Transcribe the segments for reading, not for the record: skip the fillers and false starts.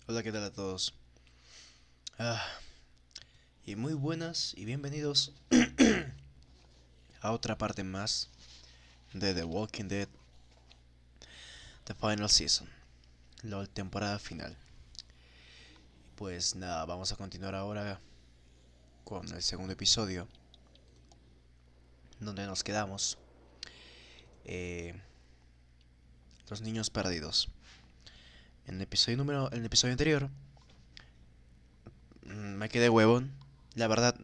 Hola, ¿qué tal a todos? Ah, y muy buenas y bienvenidos a otra parte más de The Walking Dead, The Final Season, la temporada final. Pues nada, vamos a continuar ahora con el segundo episodio, donde nos quedamos. eh, los niños perdidos. En el episodio anterior, me quedé huevón. La verdad,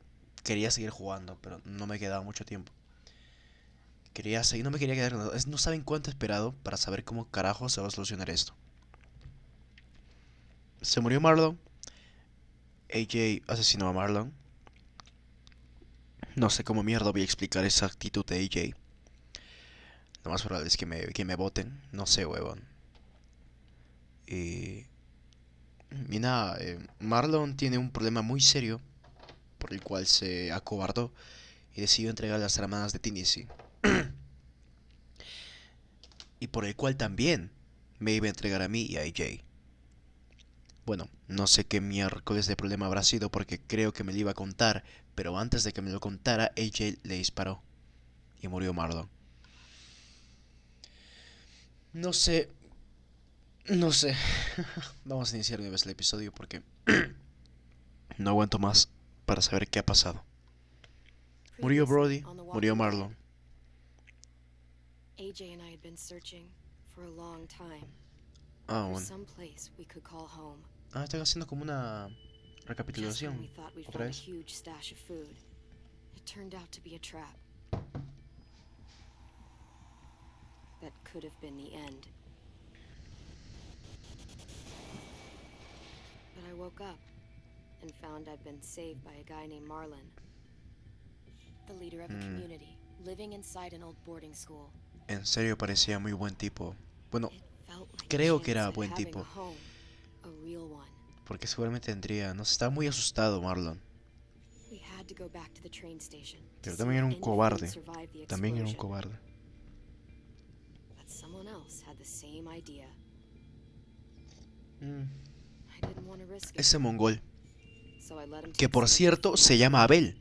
quería seguir jugando, pero no me quedaba mucho tiempo. Quería seguir, no me quería quedar. No saben cuánto he esperado para saber cómo carajo se va a solucionar esto. Se murió Marlon. AJ asesinó a Marlon. No sé cómo mierda voy a explicar esa actitud de AJ. Lo más probable es que me voten. No sé, huevón. Y, y nada, Marlon tiene un problema muy serio por el cual se acobardó y decidió entregar las hermanas de Tennessee. Y por el cual también me iba a entregar a mí y a AJ. Bueno, no sé qué miércoles de problema habrá sido porque creo que me lo iba a contar, pero antes de que me lo contara, AJ le disparó y murió Marlon. No sé, no sé. Vamos a iniciar una vez el episodio porque no aguanto más para saber qué ha pasado. Murió Previously Brody, on The murió Walking Dead, Marlon. AJ and I had been searching for a long time Ah, for bueno. some place we could call home. Están haciendo como una Just when we recapitulación. thought we'd Otra found a vez. huge stash of food, it turned out to be a trap. That could have been the end. But I woke up and found I'd been saved by a guy named Marlon, the leader of a community, living inside an old boarding school. En serio parecía muy buen tipo. Bueno, It felt like a creo que chance era at buen having a tipo. home, a real one. Porque seguramente tendría... No sé, estaba muy asustado Marlon. We had to go back to the train station to Pero see también if era un any food cobarde. survived the También era un explosion. cobarde. But someone else had the same idea. Mm, I didn't want to risk it, Ese mongol. so I let him Que take por some of the cierto food se we llama found. Abel.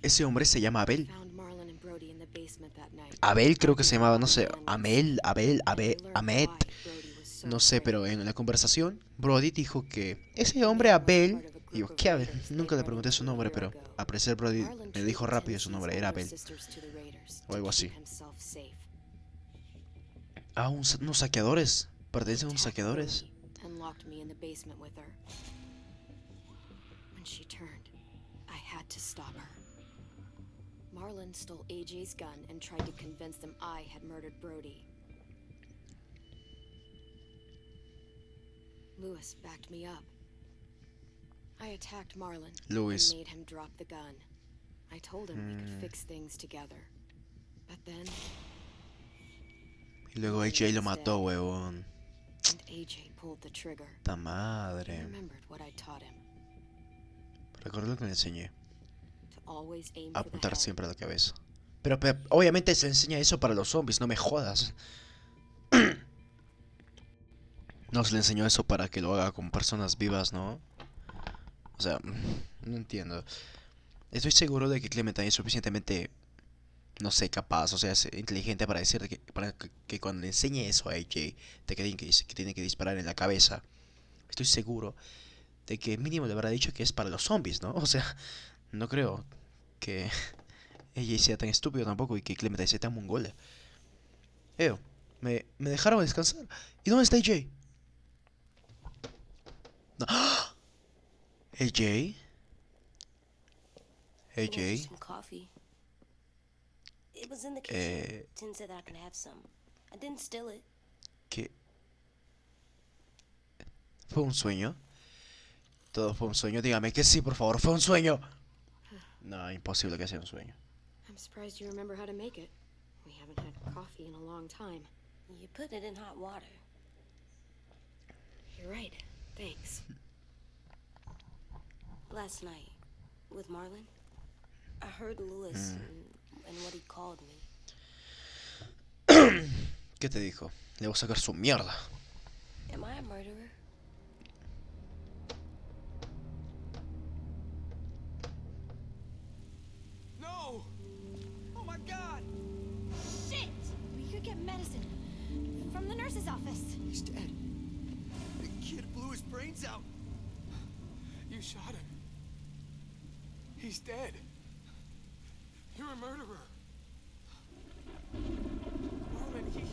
Ese hombre se llama We Abel. found Marlon and Brody in the basement that night, Abel creo que se arguing llamaba, no about sé, abandonments. Amel, Abel, And I Abe, learned Ahmed. why Brody was so No sé, afraid. pero en la conversación, Brody dijo que ese The hombre man was Abel. part of a Y yo, group of ¿qué Abel? raiders they'd Nunca le run pregunté su into a nombre, year pero ago. al parecer Brody Marlon me dijo traded rápido su Tennessee's nombre, era older Abel. sisters to the raiders O to algo keep así. himself safe. Ah, unos saqueadores. He Pertenecen a unos attacked saqueadores. Brody and locked me in the basement with her. When she turned, I had to stop her. Marlon stole AJ's gun and tried to convince them I had murdered Brody. Lewis backed me up. I attacked Marlon and Luis. made him drop the gun. I told him we could fix things together. But then, Y luego Marlon AJ lo was mató, dead, huevón. and AJ pulled the trigger. Ta He madre. remembered what I taught him, Recuerdo lo que le enseñé. to always aim for the Apuntar head. siempre a la cabeza. Pero obviamente se enseña eso para los zombies, no me jodas. No se le enseñó eso para que lo haga con personas vivas, ¿no? O sea, no entiendo. Estoy seguro de que Clementine es suficientemente, no sé, capaz, o sea, es inteligente para decirte que cuando le enseñe eso a AJ, de que tiene que disparar en la cabeza, estoy seguro de que mínimo le habrá dicho que es para los zombies, ¿no? O sea, no creo que AJ sea tan estúpido tampoco y que Clementine sea tan mongola. Me dejaron descansar. ¿Y dónde está AJ? No. AJ, I made you AJ, some coffee. It was in the kitchen. eh, Tin said I could have some. I didn't steal it. ¿qué? ¿Fue un sueño? Todo fue un sueño. Dígame que sí, por favor, fue un sueño. No, imposible que sea un sueño. I'm surprised you remember how to make it. We haven't had coffee in a long time. You put it in hot water. You're right. Thanks. Last night, with Marlon, I heard Lewis and what he called me. ¿Qué te dijo? Le voy a sacar su mierda. Am I a murderer? He's dead. The kid blew his brains out. You shot him. He's dead. You're a murderer. Marlon,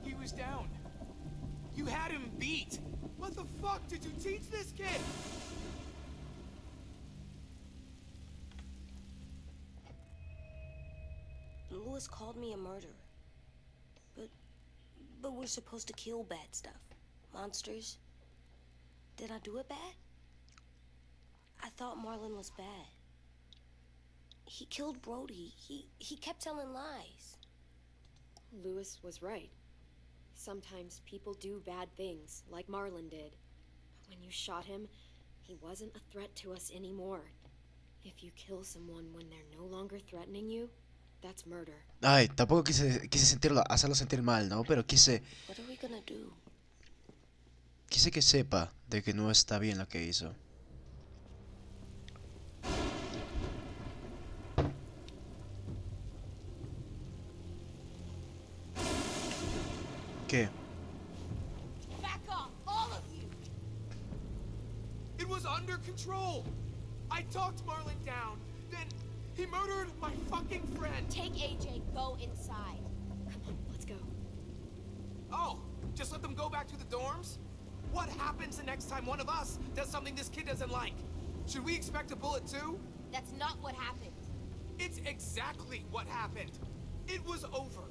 he was down. You had him beat. What the fuck did you teach this kid? Lewis called me a murderer. But we're supposed to kill bad stuff. Monsters. Did I do it bad? I thought Marlon was bad. He killed Brody. He kept telling lies. Lewis was right. Sometimes people do bad things, like Marlon did. But when you shot him, he wasn't a threat to us anymore. If you kill someone when they're no longer threatening you, that's murder. Ay, tampoco quise hacerlo sentir mal, ¿no? Pero quise What are we gonna do? que sepa de que no está bien lo que hizo. ¿Qué? Back off, all of you! It was under control. I talked Marlon down. Then he murdered my fucking friend. Take AJ, go inside. Come on, let's go. Oh, just let them go back to the dorms? What happens the next time one of us does something this kid doesn't like? Should we expect a bullet too? That's not what happened. It's exactly what happened. It was over.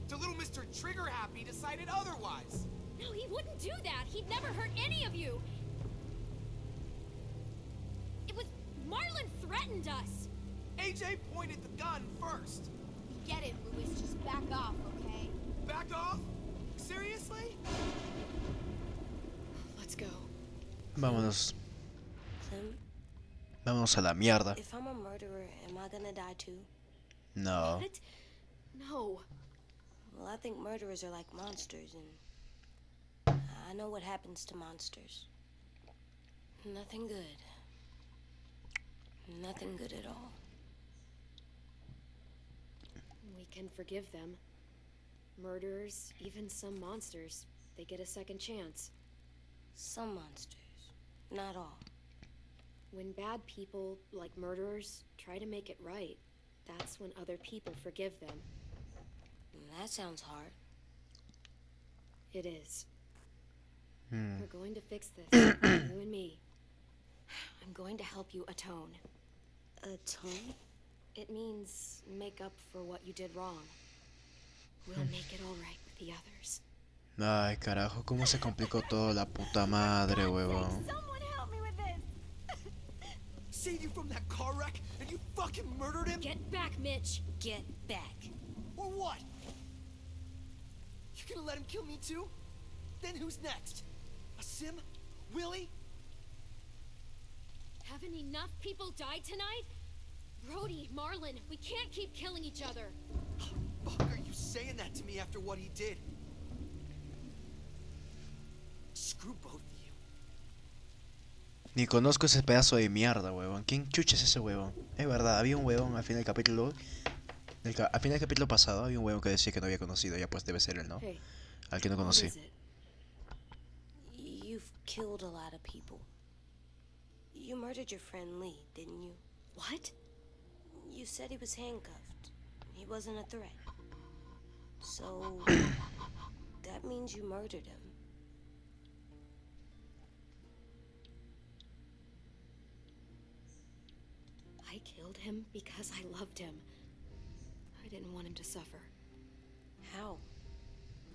The little Mr. Trigger Happy decided otherwise. No, he wouldn't do that. He'd never hurt any of you. It was Marlon threatened us. AJ pointed the gun first. We get it, Lewis. Just back off, okay? Back off? Seriously? Let's go. Vámonos. Clem, Vámonos a la mierda. if I'm a murderer, am I gonna die too? No. What? No. Well, I think murderers are like monsters, and I know what happens to monsters. Nothing good. Nothing good at all. We can forgive them. Murderers, even some monsters, they get a second chance. Some monsters, not all. When bad people, like murderers, try to make it right, that's when other people forgive them. That sounds hard. It is. Hmm. We're going to fix this, you and me. I'm going to help you atone. Atone? It means make up for what you did wrong. We'll make it all right with the others. Ay, carajo, cómo se complicó todo la puta madre, huevón. Someone help me with this! Saved you from that car wreck, and you fucking murdered him? Get back, Mitch! Get back. Or what? You gonna let him kill me too? Then who's next? A Sim? Willie? Haven't enough people died tonight? Brody, Marlon, we can't keep killing each other. Fuck, are you saying that to me after what he did? Screw both of you. Ni conozco ese pedazo de mierda, huevón. ¿Quién chucha es ese huevón? Es verdad, había un huevón al final del capítulo. Al final del capítulo pasado había un huevón que decía que no había conocido. Ya pues debe ser él, ¿no? Hey, Al que no what conocí. is it? You've killed a lot of people. You murdered your friend Lee, didn't you? What? You said he was handcuffed. He wasn't a threat. So, that means you murdered him. I killed him because I loved him. I didn't want him to suffer. How?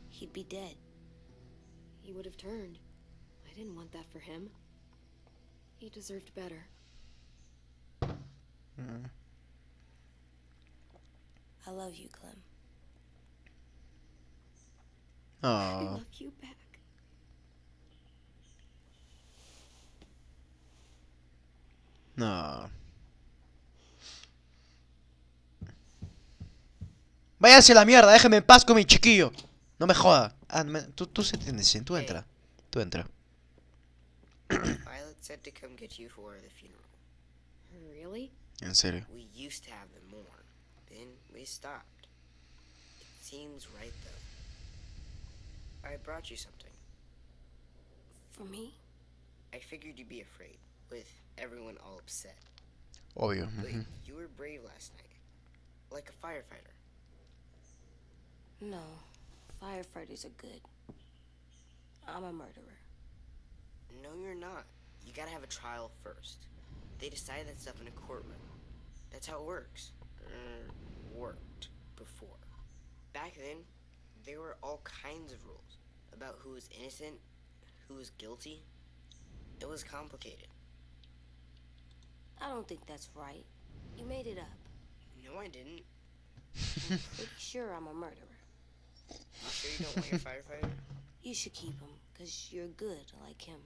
He'd be dead. He would have turned. I didn't want that for him. He deserved better. Mm. I love you, Clem. I Oh. love you back. No. Váyase a la mierda, déjeme en paz con mi chiquillo. No me joda. Ah, tú sí tienes, tú entra. Tú entra. Violet said to come get you for the funeral. Really? En serio. We used to have them more. Then we stopped. It seems right, though. I brought you something. for me? I figured you'd be afraid, with everyone all upset. Obvio. But Ujú. you were brave last night. Like a firefighter. No. Firefighters are good. I'm a murderer. No, you're not. You gotta have a trial first. They decide that stuff in a courtroom. That's how it works. Worked before. Back then, there were all kinds of rules about who was innocent, who was guilty. It was complicated. I don't think that's right. You made it up. No, I didn't. Pretty sure I'm a murderer. You sure you don't want your firefighter? You should keep him, because you're good like him.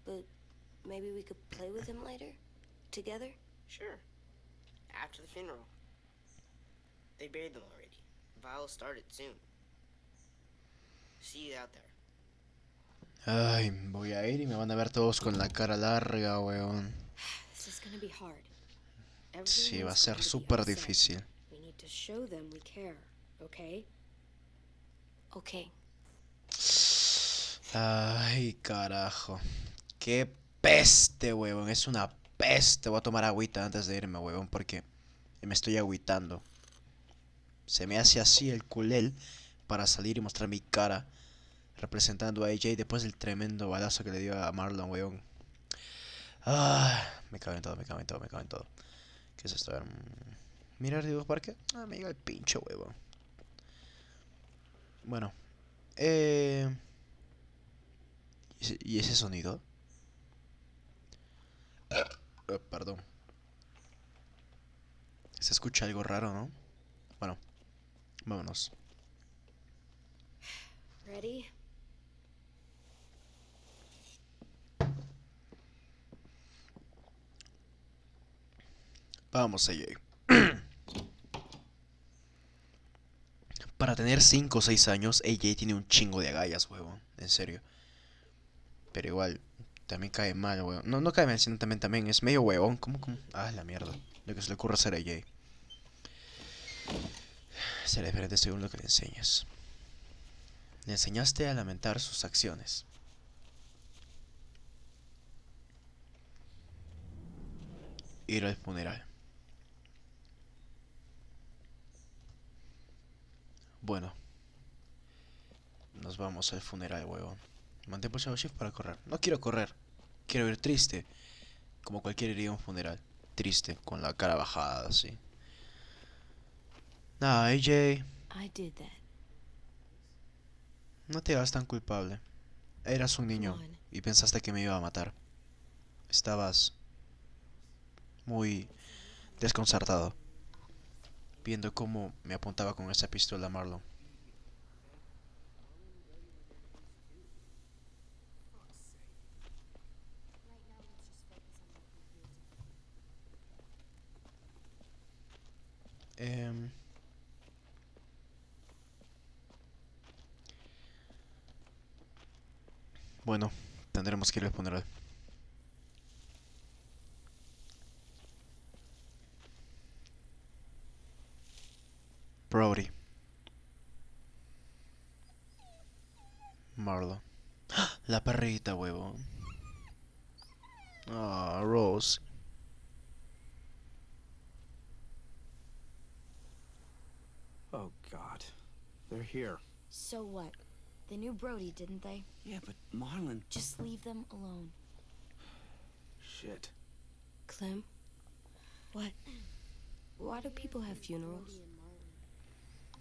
But maybe we could play with him later? Together? Sure. After the funeral. They buried them already. Viol's started soon. See you out there. Ay, voy a ir y me van a ver todos con la cara larga, weón. This is gonna be hard. Sí, va a Everyone's ser going to be súper upset. difícil. We need to show them we care, okay? Okay. Ay, carajo. Qué peste, huevón. Es una peste. Voy a tomar agüita antes de irme, huevón, porque me estoy agüitando. Se me hace así el culel para salir y mostrar mi cara representando a AJ después del tremendo balazo que le dio a Marlon, huevón. Ah, me cago en todo, me cago en todo, me cago en todo. ¿Qué es esto? A ver, mirar dibujos parque. Ah, me llega el pincho, huevón. Bueno, ¿y ese sonido? Perdón. Se escucha algo raro, ¿no? Bueno, vámonos. Ready? Vamos, AJ. Para tener 5 o 6 años, AJ tiene un chingo de agallas, huevón. En serio. Pero igual, también cae mal, huevón. No, no cae mal, sino también es medio huevón. ¿Cómo? Ah, la mierda. Lo que se le ocurre hacer a AJ. Será diferente según lo que le enseñas. Le enseñaste a lamentar sus acciones. Ir al funeral. Bueno, nos vamos al funeral, huevón. Mantén pulsado shift para correr. No quiero correr. Quiero ir triste. Como cualquiera iría a un funeral. Triste, con la cara bajada, así. Nah, AJ, I did that. no te hagas tan culpable. Eras un niño Come on. y pensaste que me iba a matar. Estabas muy desconcertado, viendo cómo me apuntaba con esa pistola Marlon. Em, bueno, tendremos que ir al funeral. Brody. Marlon. La perrita, huevón. Ah, Rose. Oh, God. They're here. So what? They knew Brody, didn't they? Yeah, but Marlon... Just leave them alone. Shit. Clem? What? Why do people have funerals?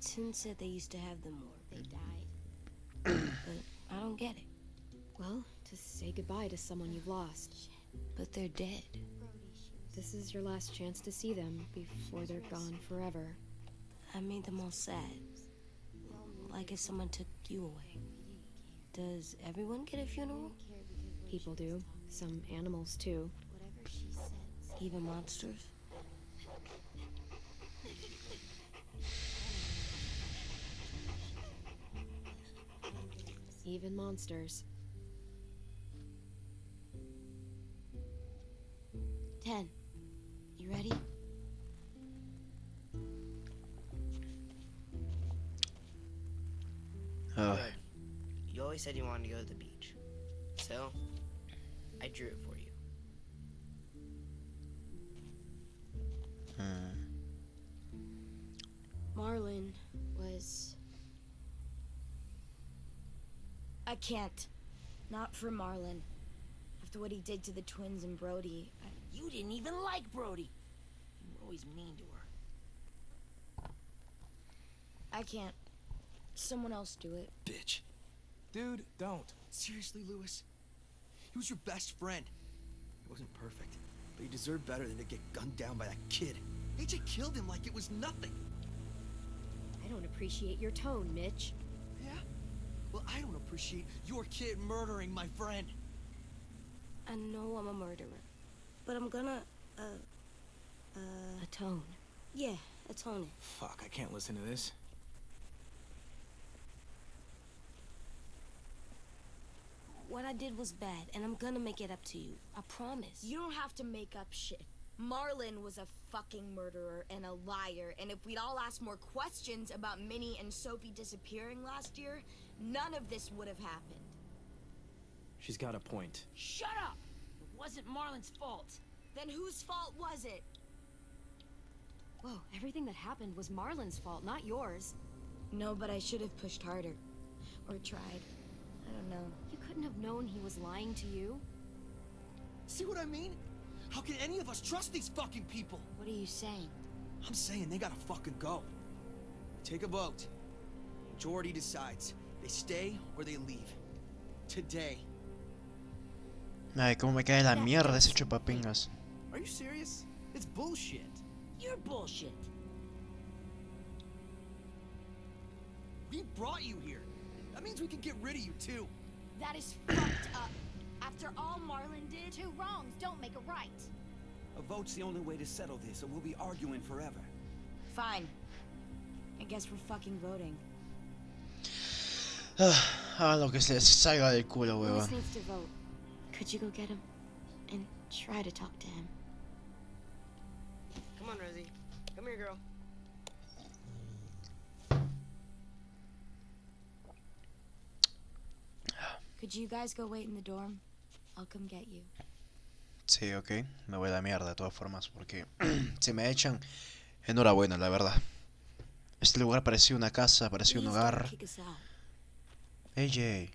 Tin said they used to have them more. They died. But I don't get it. Well, to say goodbye to someone you've lost. But they're dead. This is your last chance to see them before they're gone forever. I made them all sad. Like if someone took you away. Does everyone get a funeral? People do. Some animals, too. Even monsters? Even monsters. 10. You ready? Ay, You always said you wanted to go to the beach. So, I drew it for you. Marlon was... I can't. Not for Marlon. After what he did to the twins and Brody, You didn't even like Brody. You were always mean to her. I can't. Someone else do it. Bitch. Dude, don't. Seriously, Lewis? He was your best friend. He wasn't perfect, but he deserved better than to get gunned down by that kid. AJ killed him like it was nothing. I don't appreciate your tone, Mitch. Yeah? Well, I don't appreciate your kid murdering my friend. I know I'm a murderer, but I'm gonna, Atone. yeah, atone it. Fuck, I can't listen to this. What I did was bad, and I'm gonna make it up to you. I promise. You don't have to make up shit. Marlon was a fucking murderer and a liar, and if we'd all asked more questions about Minnie and Sophie disappearing last year, none of this would have happened. She's got a point. Shut up! It wasn't Marlon's fault. Then whose fault was it? Whoa, everything that happened was Marlon's fault, not yours. No, but I should have pushed harder. Or tried. I don't know. You couldn't have known he was lying to you. See what I mean? How can any of us trust these fucking people? What are you saying? I'm saying they gotta fucking go. Take a vote. Majority decides. They stay or they leave. Today. Ay, cómo me cae la mierda ese chupapingas. Are you serious? It's bullshit. You're bullshit. We brought you here. That means we can get rid of you too. That is fucked up. After all Marlon did, Two wrongs don't make a right. A vote's the only way to settle this, or we'll be arguing forever. fine. I guess we're fucking voting. Ah, lo que se les salga del culo, Lewis huevón. needs to vote. Could you go get him? And try to talk to him. Come on, Rosie. Come here, girl. Could you guys go wait in the dorm? I'll come get you. Sí, ok. Me voy a la mierda de todas formas porque si me echan, enhorabuena, la verdad. Este lugar parecía una casa, parecía un Please hogar. don't kick us out. AJ,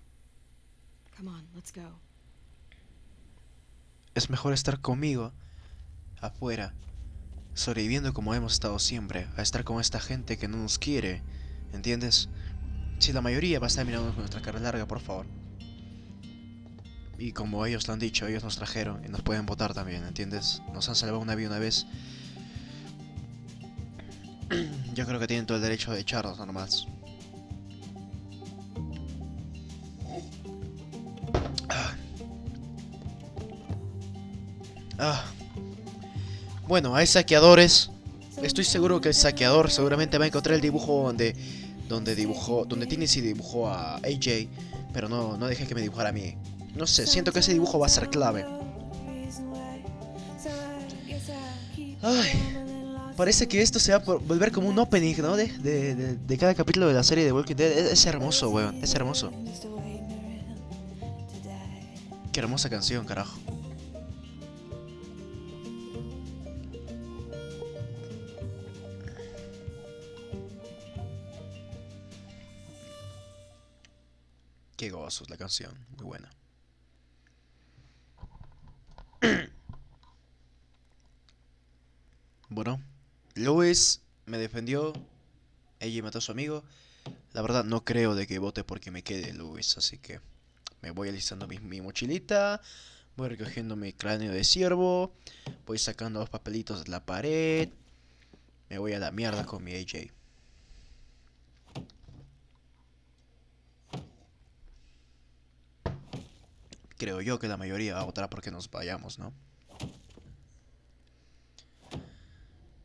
Come on, let's go. es mejor estar conmigo afuera, sobreviviendo como hemos estado siempre, a estar con esta gente que no nos quiere, ¿entiendes? Si la mayoría va a estar mirando con nuestra cara larga, por favor. Y como ellos lo han dicho, ellos nos trajeron y nos pueden votar también, ¿entiendes? Nos han salvado una vida una vez. Yo creo que tienen todo el derecho de echarnos nomás. Bueno, hay saqueadores. Estoy seguro que el saqueador seguramente va a encontrar el dibujo donde Tennessee dibujó a AJ, pero no dejé que me dibujara a mí. No sé, siento que ese dibujo va a ser clave. Ay, parece que esto se va a volver como un opening, ¿no? De cada capítulo de la serie de Walking Dead. Es hermoso, weón, es hermoso. Qué hermosa canción, carajo. Qué gozos la canción, muy buena. Bueno, Lewis me defendió. Ella mató a su amigo. La verdad no creo de que vote porque me quede Lewis, así que me voy alistando mi mochilita. Voy recogiendo mi cráneo de ciervo. Voy sacando los papelitos de la pared. Me voy a la mierda con mi AJ. Creo yo que la mayoría va a votar porque nos vayamos, ¿no?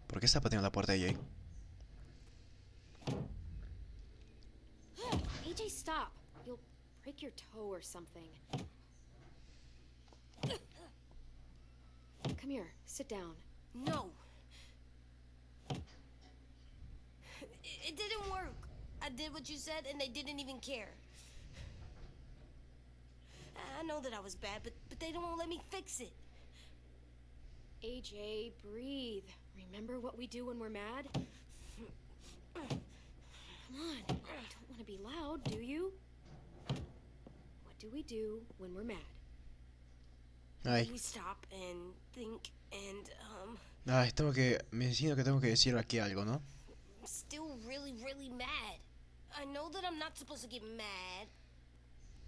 ¿Por qué está pateando la puerta AJ? AJ, stop. You'll break your toe or something. Come here, sit down. No. It didn't work. I did what you said and they didn't even care. I know that I was bad, but they don't let me fix it. AJ, breathe. Remember what we do when we're mad? Come on, you don't want to be loud, do you? What do we do when we're mad? Ay, We stop and think and, ay, me siento que tengo que decir aquí algo, ¿no? I'm still really, really mad. I know that I'm not supposed to get mad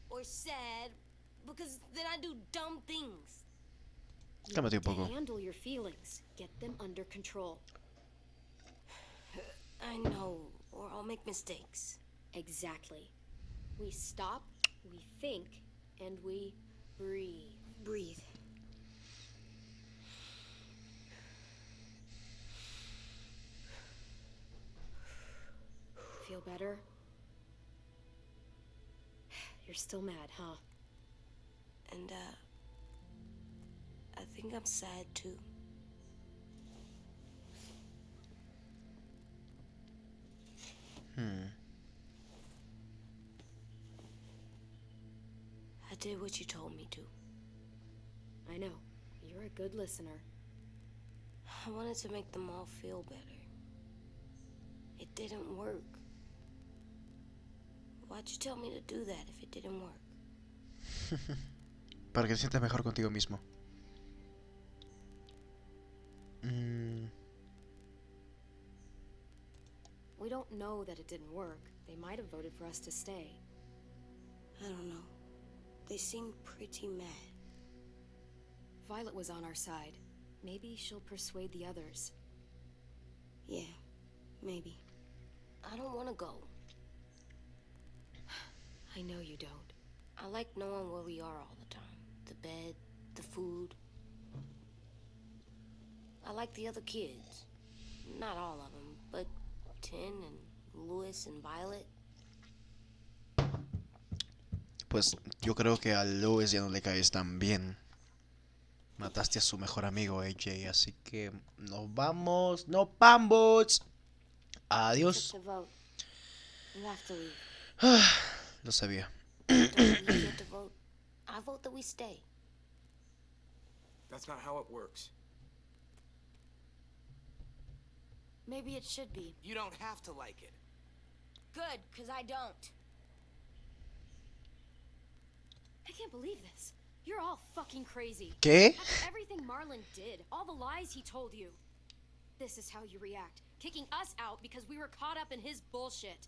or sad because then I do dumb things. You Cálmate need un poco. to handle your feelings. Get them under control. I know, or I'll make mistakes. Exactly. We stop, we think, and we breathe. Breathe. Feel better? You're still mad, huh? And, I think I'm sad too. I did what you told me to. I know. You're a good listener. I wanted to make them all feel better. It didn't work. Why'd you tell me to do that if it didn't work? Para que te sientas mejor contigo mismo. We don't know that it didn't work. They might have voted for us to stay. I don't know. They seemed pretty mad. Violet was on our side. Maybe she'll persuade the others. Yeah, maybe. I don't want to go. I know you don't. I like knowing where we are all the time. The bed, the food. I like the other kids. Not all of them, but Tin and Louis and Violet. Pues yo creo que a Louis ya no le caes tan bien. Mataste a su mejor amigo AJ, así que nos vamos. ¡No vamos! Adiós. Took the vote. You have to leave. Lo sabía. Don't we get to vote? I vote that we stay. That's not how it works. Maybe it should be. You don't have to like it. Good, because I don't. I can't believe this. You're all fucking crazy. ¿Qué? After everything Marlon did, all the lies he told you. This is how you react. Kicking us out because we were caught up in his bullshit.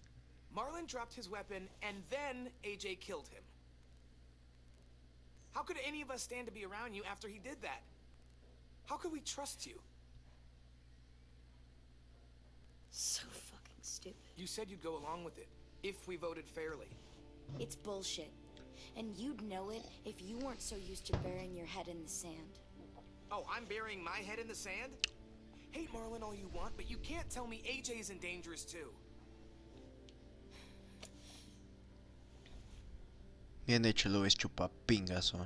Marlon dropped his weapon, and then AJ killed him. How could any of us stand to be around you after he did that? How could we trust you? So fucking stupid. You said you'd go along with it, if we voted fairly. It's bullshit. And you'd know it if you weren't so used to burying your head in the sand. Oh, I'm burying my head in the sand? Hate Marlon all you want, but you can't tell me AJ's in dangerous too. Bien hecho, Louis chupapingas. ¿O?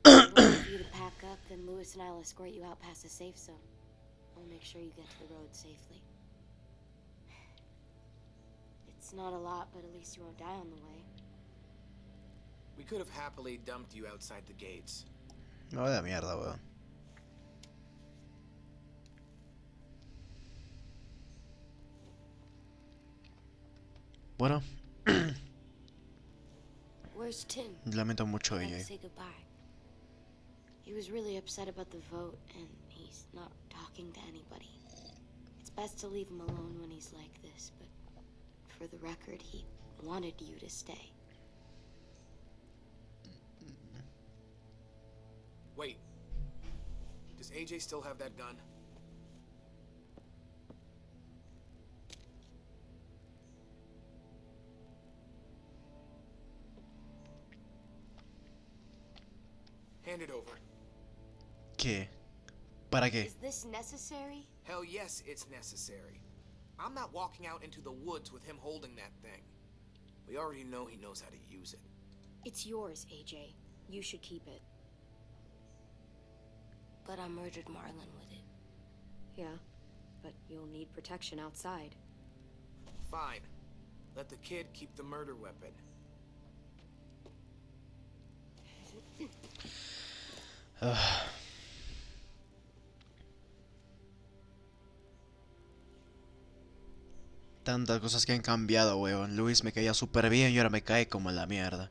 We'll wait for you to pack up, then Louis and I'll escort you out past the safe zone. We'll make sure you get to the road safely. It's not a lot, but at least you won't die on the way. We could have happily dumped you outside the gates. No da mierda, weón. Bueno, Where's Tin? lamento mucho I gotta AJ. say goodbye. He was really upset about the vote, and he's not talking to anybody. It's best to leave him alone when he's like this, but for the record, he wanted you to stay. Wait. Does AJ still have that gun? Hand it over. ¿Qué? ¿Para qué? Is this necessary? Hell yes, it's necessary. I'm not walking out into the woods with him holding that thing. We already know he knows how to use it. It's yours, AJ. You should keep it. But I murdered Marlon with it. Yeah, but you'll need protection outside. Fine. Let the kid keep the murder weapon. Ah. Tantas cosas que han cambiado, weón. Luis me caía súper bien y ahora me cae como la mierda.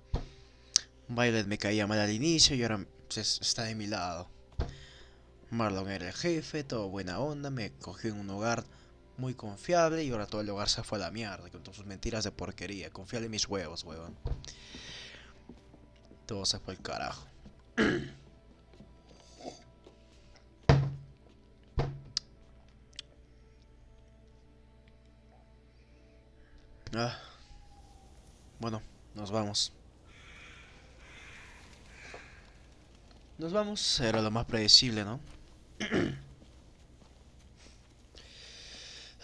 Violet me caía mal al inicio y ahora pues, está de mi lado. Marlon era el jefe, todo buena onda, me cogió en un hogar muy confiable y ahora todo el hogar se fue a la mierda con todas sus mentiras de porquería. Confiale en mis huevos, weón. Todo se fue al carajo. Ah, bueno, nos vamos. Nos vamos, era lo más predecible, ¿no?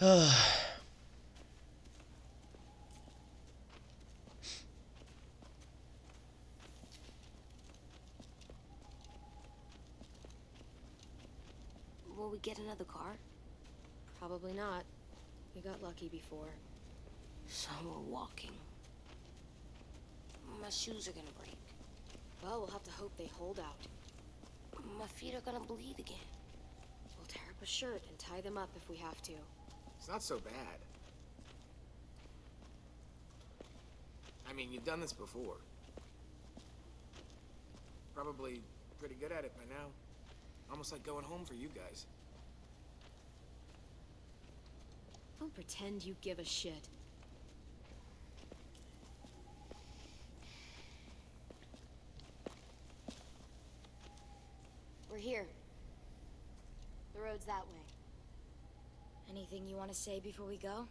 Ah, Will we get another car? Probably not. We got lucky before. So we're walking. My shoes are gonna break. Well, we'll have to hope they hold out. My feet are gonna bleed again. We'll tear up a shirt and tie them up if we have to. It's not so bad. I mean, you've done this before. Probably pretty good at it by now. Almost like going home for you guys. Don't pretend you give a shit. We're here. The road's that way. Anything you want to say before we go?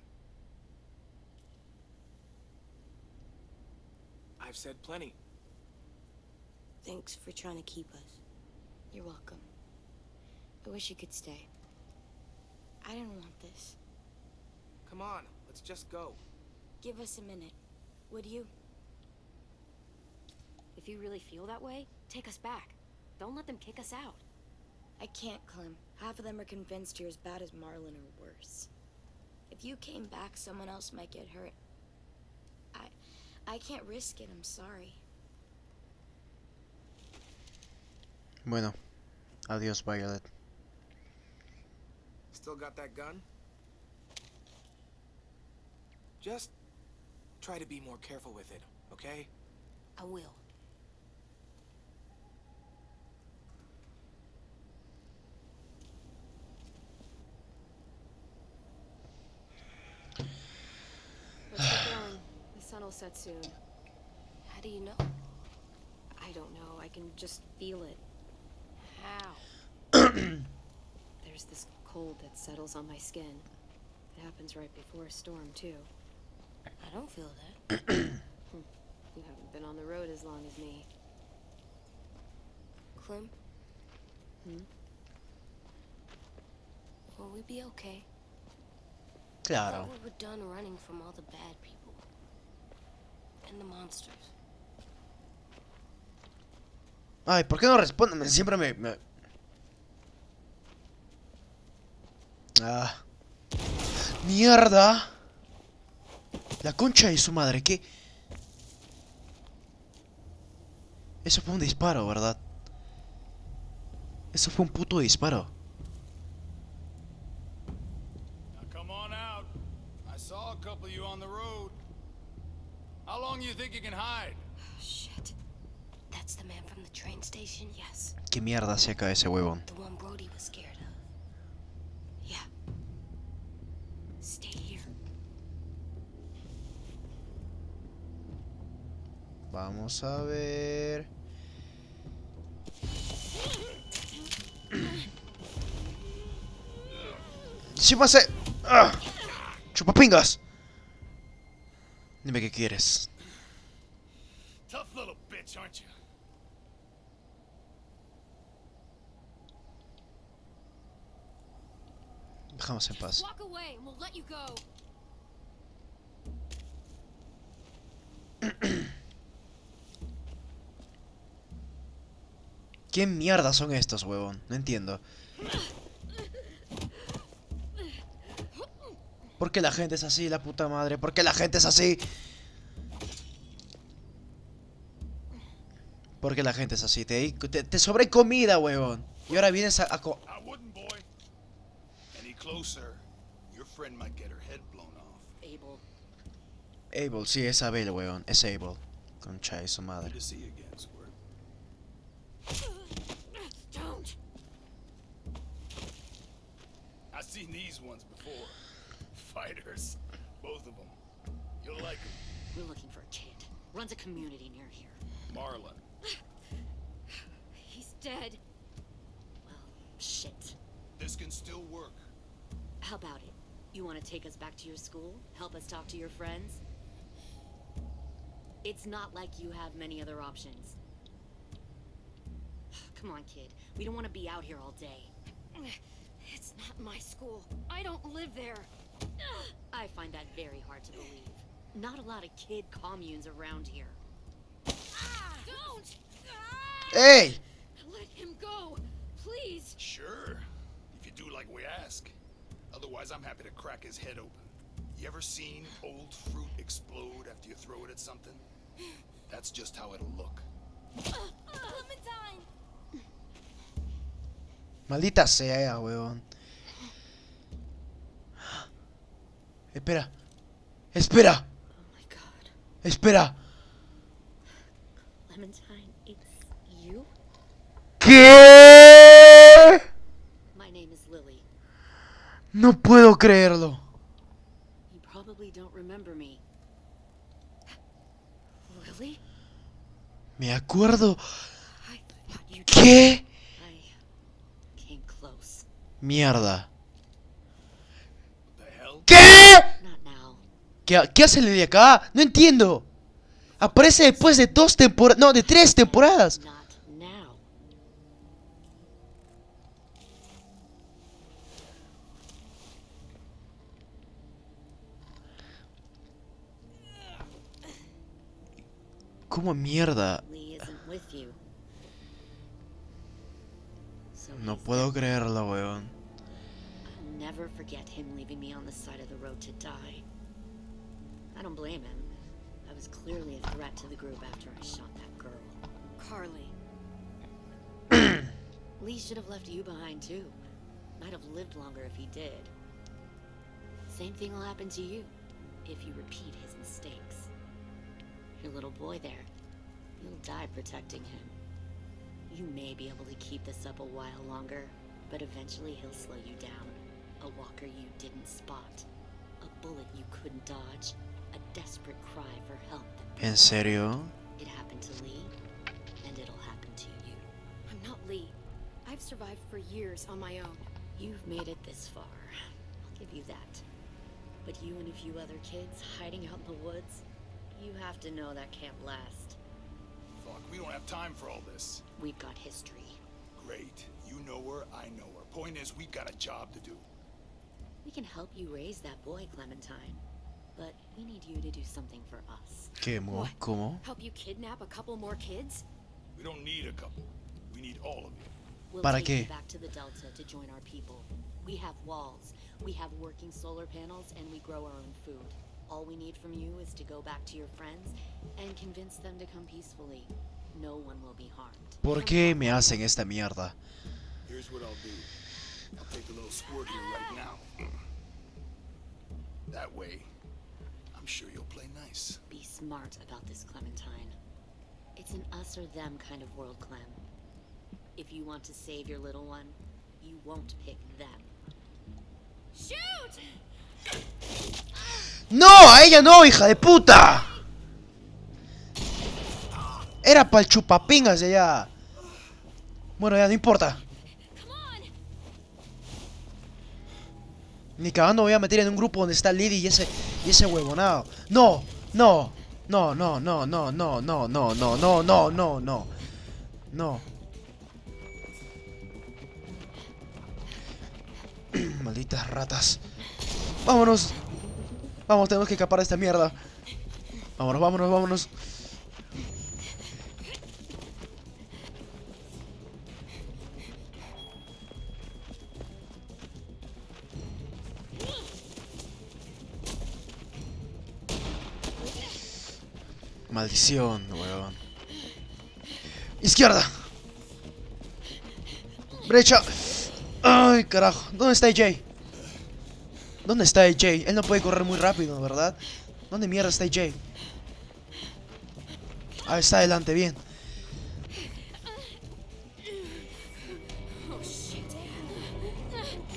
I've said plenty. Thanks for trying to keep us. You're welcome. I wish you could stay. I didn't want this. Come on, let's just go. Give us a minute, would you? If you really feel that way, take us back. Don't let them kick us out. I can't, Clem. Half of them are convinced you're as bad as Marlon or worse. If you came back, someone else might get hurt. I can't risk it, I'm sorry. bueno, adiós, Violet. Still got that gun? Just try to be more careful with it, okay? I will. Let's get going. The sun will set soon. How do you know? I don't know. I can just feel it. How? There's this cold that settles on my skin. It happens right before a storm, too. I don't feel that. You haven't been on the road as long as me. Clem, Hmm? will we be okay? I Claro. thought we were done running from all the bad people. And the monsters. Ay, ¿por qué no responden? Siempre me... Ah. ¡Mierda! La concha de su madre, ¿qué? Eso fue un disparo, ¿verdad? Eso fue un puto disparo. Now come on out. I saw a couple of you on the road. How long do you think you can hide? Shit. That's the man from the train station? Yes. ¿Qué mierda hacía acá ese huevón? The one Brody was scared of. Yeah. Stay here. Vamos a ver... ¡Sí, pase! ¡Ah! ¡Chupapingas! Dime qué quieres. Tough little bitch, aren't you? Dejamos en paz. Walk away and we'll let you go. ¿Qué mierda son estos, huevón? No entiendo. ¿Por qué la gente es así, la puta madre? ¿Por qué la gente es así? Porque la gente es así, te sobre comida, huevón. Y ahora vienes a I wouldn't, boy. Any closer, your friend might get her head blown off. Abel. Abel, sí, es Abel, huevón. Es Abel. Concha de su Good madre. to see you again, Squirt. Don't. I've seen these ones before. Fighters. Both of them. You'll like them. We're looking for a kid. Runs a community near here. Marlon. He's dead. Well, shit. This can still work. How about it? You want to take us back to your school? Help us talk to your friends? It's not like you have many other options. Come on, kid. We don't want to be out here all day. It's not my school. I don't live there. I find that very hard to believe. Not a lot of kid communes around here. Don't! ¡Ey! Let him go, please. Sure. If you do like we ask. Otherwise, I'm happy to crack his head open. You ever seen old fruit explode after you throw it at something? That's just how it'll look. Clementine! Maldita sea, huevón. Espera. Espera. Oh my god. Espera. Clementine, it's you? ¿Qué? My name is Lily. No puedo creerlo. You probably don't remember me. Lily? Me acuerdo. I thought you did. ¿Qué? I came close. Mierda. What the hell? ¿Qué? Not now. ¿Qué hace Lily acá? No entiendo. Aparece después de 2 temporadas. No, de 3 temporadas. Not now. ¿Cómo mierda? Lee isn't with you. So No he's puedo dead. creerlo, weón. I'll never forget him leaving me on the side of the road to die. I don't blame him. I was clearly a threat to the group after I shot that girl. Carly. Lee should have left you behind too. Might have lived longer if he did. Same thing will happen to you if you repeat his mistakes. Your little boy there, you'll die protecting him. You may be able to keep this up a while longer, but eventually he'll slow you down. A walker you didn't spot. A bullet you couldn't dodge. A desperate cry for help. ¿En serio? It happened to Lee, and it'll happen to you. I'm not Lee. I've survived for years on my own. You've made it this far. I'll give you that. But you and a few other kids hiding out in the woods, you have to know that can't last. Fuck, we don't have time for all this. We've got history. Great. You know her, I know her. Point is, we've got a job to do. We can help you raise that boy, Clementine. But we need you to do something for us. ¿Qué? ¿Cómo? Help you kidnap a couple more kids? We don't need a couple. We need all of you. We'll ¿Para take qué? you back to the Delta to join our people. We have walls, we have working solar panels, and we grow our own food. All we need from you is to go back to your friends and convince them to come peacefully. No one will be harmed. ¿Por qué me hacen esta mierda? Here's what I'll do. I'll take a little squirt here right now. That way, I'm sure you'll play nice. Be smart about this, Clementine. It's an us or them kind of world, Clem. If you want to save your little one, you won't pick them. Shoot! ¡No! ¡A ella no, hija de puta! Era para el chupapingas de allá. Bueno, ya no importa. Come on! Ni cagando voy a meter en un grupo donde está Lily y ese huevonado. No, no, no, no, no, no, no, no, no, no, no, no, no, no. No. Malditas ratas. Vámonos. Vamos, tenemos que escapar de esta mierda. Vámonos, vámonos, vámonos. Maldición, weón. Izquierda. Brecha. Ay, carajo. ¿Dónde está AJ? ¿Dónde está AJ? Él no puede correr muy rápido, ¿verdad? ¿Dónde mierda está AJ? Ah, está adelante, bien.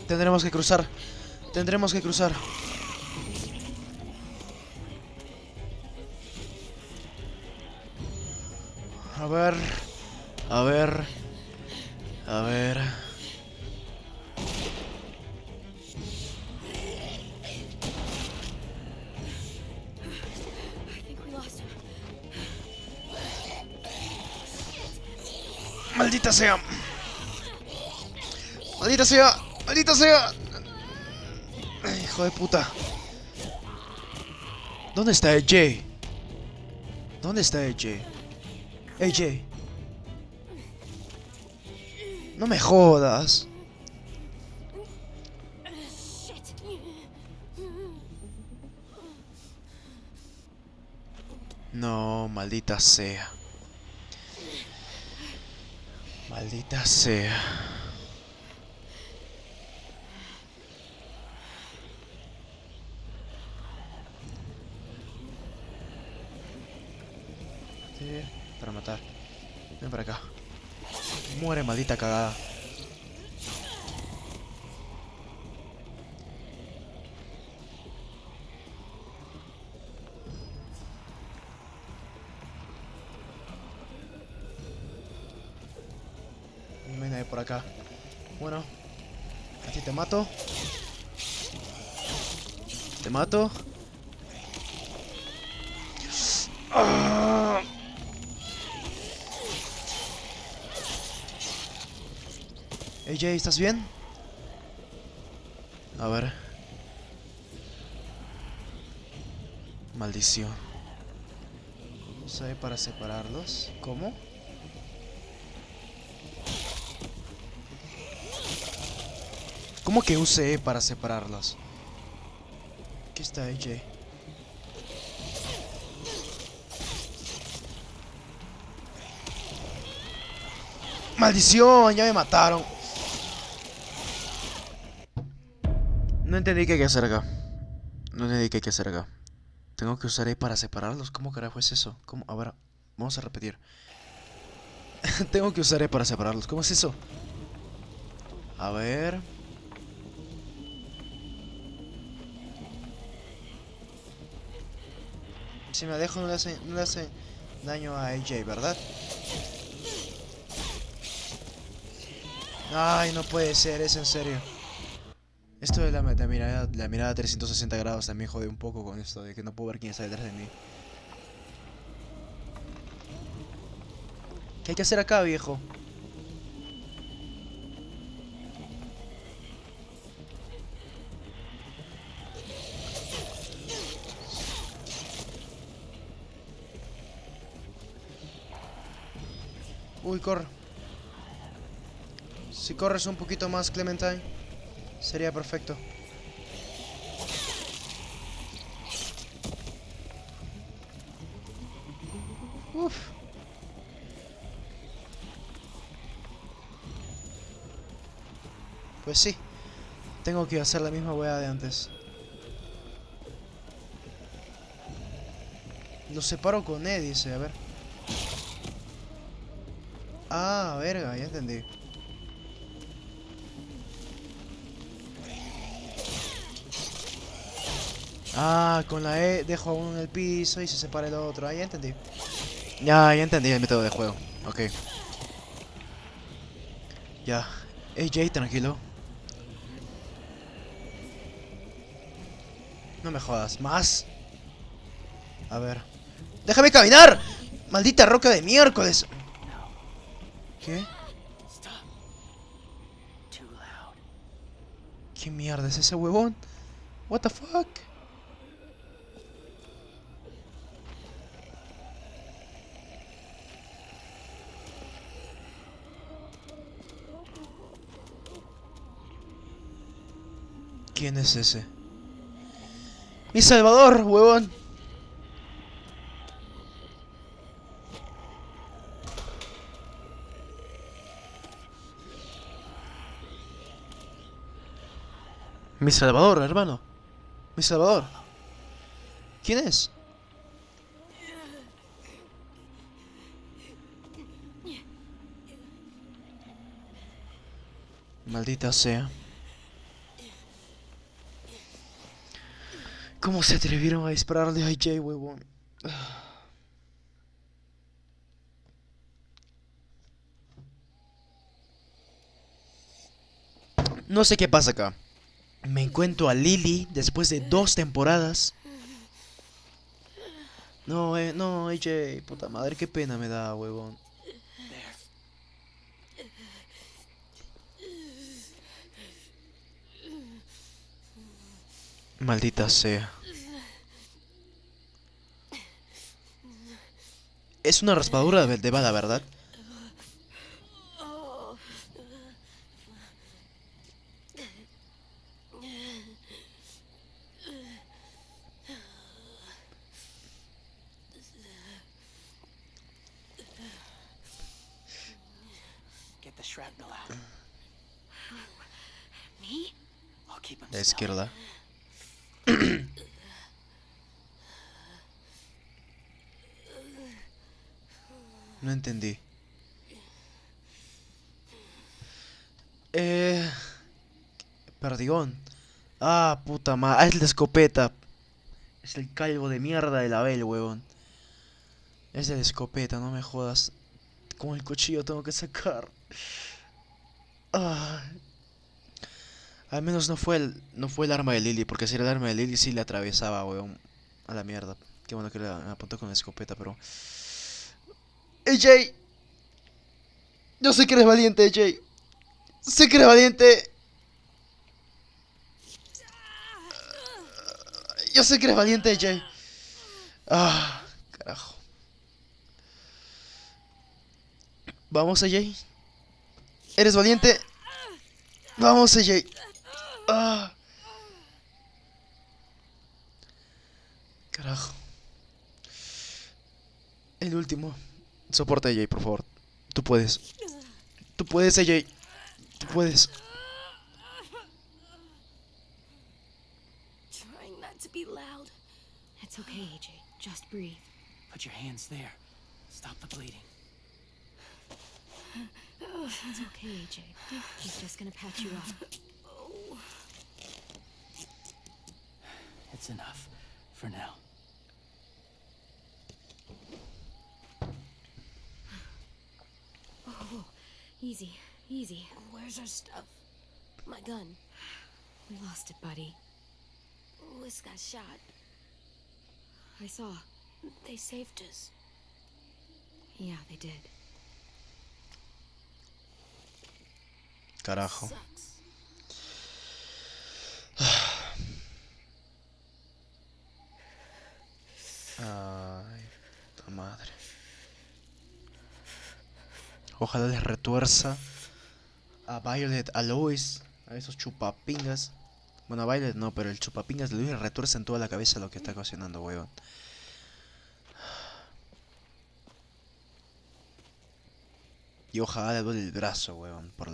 Tendremos que cruzar. Tendremos que cruzar. A ver. A ver. A ver. Maldita sea. Maldita sea. Maldita sea. Ay, hijo de puta. ¿Dónde está AJ? ¿Dónde está AJ? AJ. No me jodas. No, maldita sea. Maldita sea. Sí, para matar. Ven para acá. Muere, maldita cagada. Ven ahí por acá. Bueno, a ti te mato. Te mato. ¡Ah! AJ, ¿estás bien? A ver. Maldición. Usé para separarlos. ¿Cómo? ¿Cómo que usé para separarlos? Aquí está AJ. ¡Maldición! Ya me mataron. No entendí qué hay que hacer acá. No entendí qué hay que hacer acá. Tengo que usar E para separarlos. ¿Cómo carajo es eso? ¿Cómo? A ver, vamos a repetir. Tengo que usar E para separarlos. ¿Cómo es eso? A ver. Si me dejo no le hace daño a AJ, ¿verdad? Ay, no puede ser, es en serio. Esto de la mirada 360 grados también jode un poco con esto de que no puedo ver quién está detrás de mí. ¿Qué hay que hacer acá, viejo? Uy, corre. Si corres un poquito más, Clementine, sería perfecto. Uf. Pues sí. Tengo que hacer la misma weá de antes. Lo separo con E, dice, a ver. Ah, verga, ya entendí. Ah, con la E dejo a uno en el piso y se separa el otro. Ah, ya entendí. Ya entendí el método de juego. Ok. Ya. AJ, tranquilo. No me jodas. ¿Más? A ver. ¡Déjame caminar! ¡Maldita roca de miércoles! ¿Qué? ¿Qué mierda es ese huevón? What the fuck? ¿Quién es ese? ¡Mi salvador, huevón! Mi salvador, hermano. Mi salvador. ¿Quién es? Maldita sea. ¿Cómo se atrevieron a dispararle a AJ, huevón? No sé qué pasa acá. Me encuentro a Lily después de 2 temporadas. No, no, AJ, puta madre, qué pena me da, huevón. Maldita sea. Es una raspadura de bala, ¿verdad? Get the shrapnel out. Me? I'll keep him La still. izquierda. No entendí. Perdigón. Ah, puta madre. Ah, es la escopeta. Es el calvo de mierda de la Abel, huevón. Es de la escopeta, no me jodas. Con el cuchillo tengo que sacar. Ah. Al menos no fue el arma de Lily, porque si era el arma de Lily sí le atravesaba, weón. A la mierda. Qué bueno que le apuntó con la escopeta, pero... AJ. Yo sé que eres valiente, AJ. Sé que eres valiente. Yo sé que eres valiente, AJ. Ah, carajo. Vamos, AJ. ¿Eres valiente? Vamos, AJ. Ah. Carajo. El último. Soporta, AJ, por favor. Tú puedes. Tú puedes, AJ. Tú puedes. Trying not to be loud. It's okay, AJ. Just breathe. Put your hands there. Stop the bleeding. It's okay, AJ. He's just gonna patch you up. It's enough. For now. Oh, easy, easy. Where's our stuff? My gun. We lost it, buddy. Lewis got shot. I saw. They saved us. Yeah, they did. Carajo. Sucks. Ay, puta madre. Ojalá les retuerza a Violet, a Lois, a esos chupapingas. Bueno, a Violet no, pero el chupapingas de Lois le retuerce en toda la cabeza lo que está ocasionando, weón. Y ojalá le duele el brazo, weón, por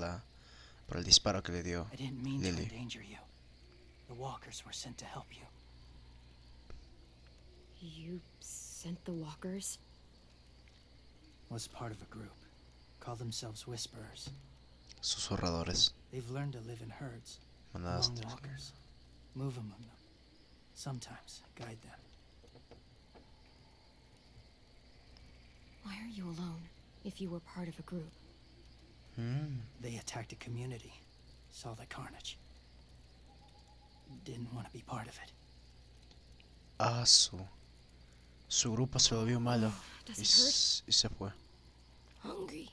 el disparo que le dio I didn't mean to Lily. endanger you. The walkers were sent to help you. You sent the walkers? Was part of a group. Call themselves Whisperers. Susurradores. They've learned to live in herds. Manadas. Among walkers. Move among them. Sometimes guide them. Why are you alone, if you were part of a group? They attacked a community. Saw the carnage. Didn't want to be part of it. Ah, su grupo se volvió malo Does y, it hurt? y se fue. Hungry.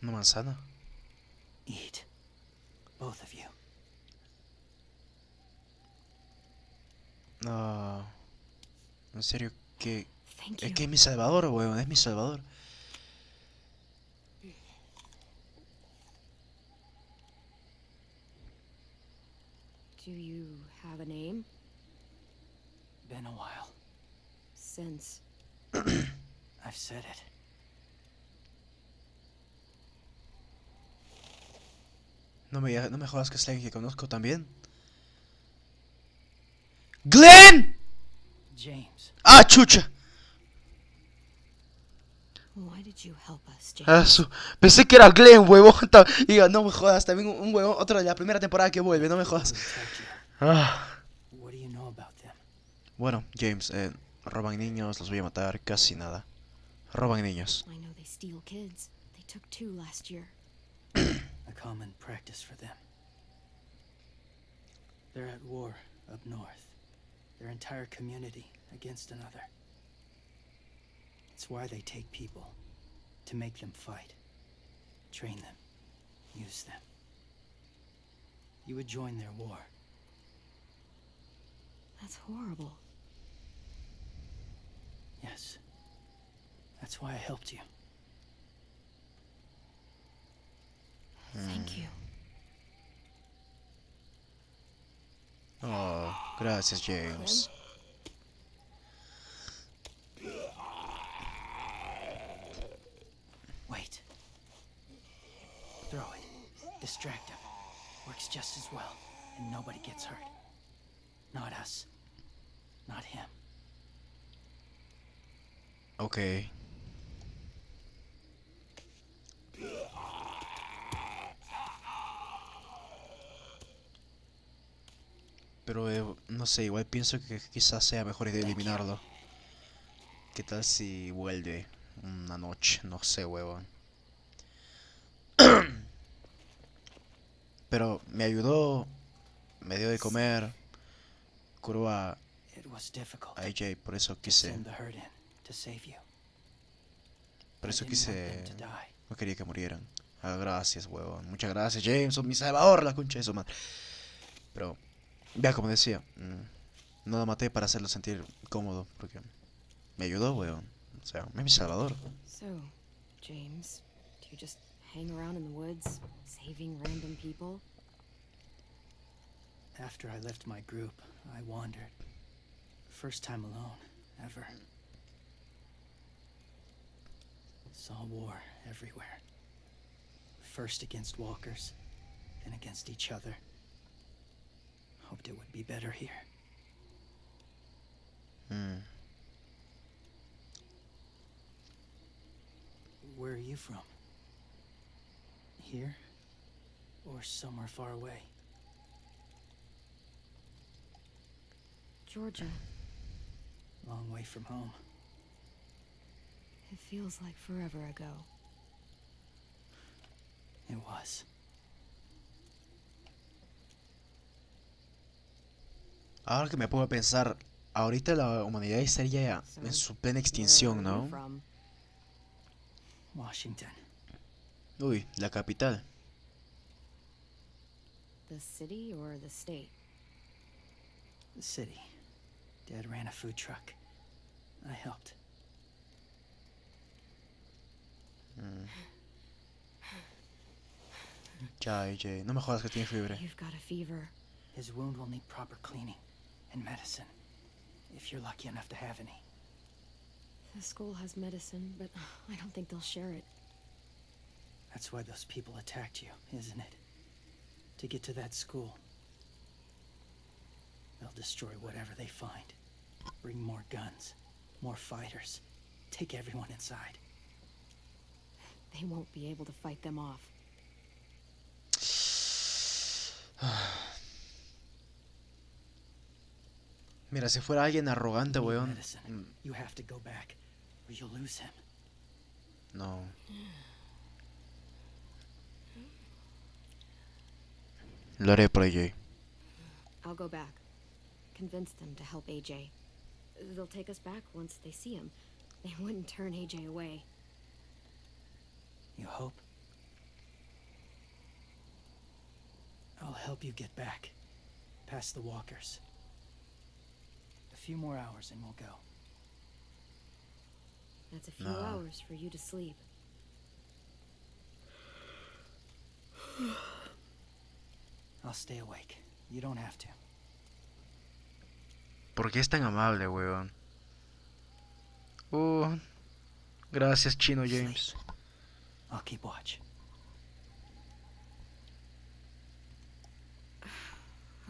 ¿Una manzana? Eat. Both of you. No. En serio, que... Thank Es you. que es mi salvador, weón, es mi salvador. Do you have a name? Been a while. Since... I've said it. No me jodas que es alguien que conozco también. ¡Glenn! James. ¡Ah, chucha! Why did you help us, James? Ah, pensé que era Glenn, huevón. Diga, no me jodas, también un huevón, otro de la primera temporada que vuelve, no me jodas. Ah. What do you know about them? Bueno, James, roban niños, los voy a matar, casi nada. Roban niños. I know they steal kids. They took 2 last year. A common practice for them. They're at war up north. Their entire community against another. It's why they take people. To make them fight. Train them. Use them. You would join their war. That's horrible. Yes. That's why I helped you. Thank you. Oh, gracias, James. Wait. Throw it. Distract him. Works just as well, and nobody gets hurt. Not us. Not him. Ok. Pero no sé, igual pienso que quizás sea mejor idea eliminarlo. ¿Qué tal si vuelve una noche? No sé, huevón. Pero me ayudó, me dio de comer, curó a AJ, por eso quise... Por eso quise... No quería que murieran. Ah, gracias, huevón. Muchas gracias, James. Sos mi salvador, la concha de su madre. Pero, ya como decía, no lo maté para hacerlo sentir cómodo, porque me ayudó, huevón. O sea, es mi salvador. So, James, do you just hang around in the woods, saving random people? After I left my group, I wandered. First time alone, ever. Saw war everywhere. First against walkers, then against each other. Hoped it would be better here. Where are you from? Here? Or somewhere far away? Georgia. Long way from home. It feels like forever ago. It was. Ahora que me pongo a pensar, ahorita la humanidad estaría en su plena extinción, ¿no? Washington. Uy, la capital. The city or the state? The city. Dad ran a food truck. I helped. Ya, AJ, no me jodas que tiene fiebre. You've got a fever. His wound will need proper cleaning and medicine, if you're lucky enough to have any. The school has medicine, but I don't think they'll share it. That's why those people attacked you, isn't it? To get to that school. They'll destroy whatever they find. Bring more guns, more fighters. Take everyone inside. They won't be able to fight them off. Mira, si fuera alguien arrogante, weón. You have to go back, or you'll lose him. No. Lo haré por AJ. I'll go back. Convince them to help AJ. They'll take us back once they see him. They wouldn't turn AJ away. You hope? I'll help you get back. Past the walkers. A few more hours and we'll go. That's a few hours for you to sleep. I'll stay awake. You don't have to. ¿Por qué es tan amable, weón? Gracias, Chino James. I'll keep watch.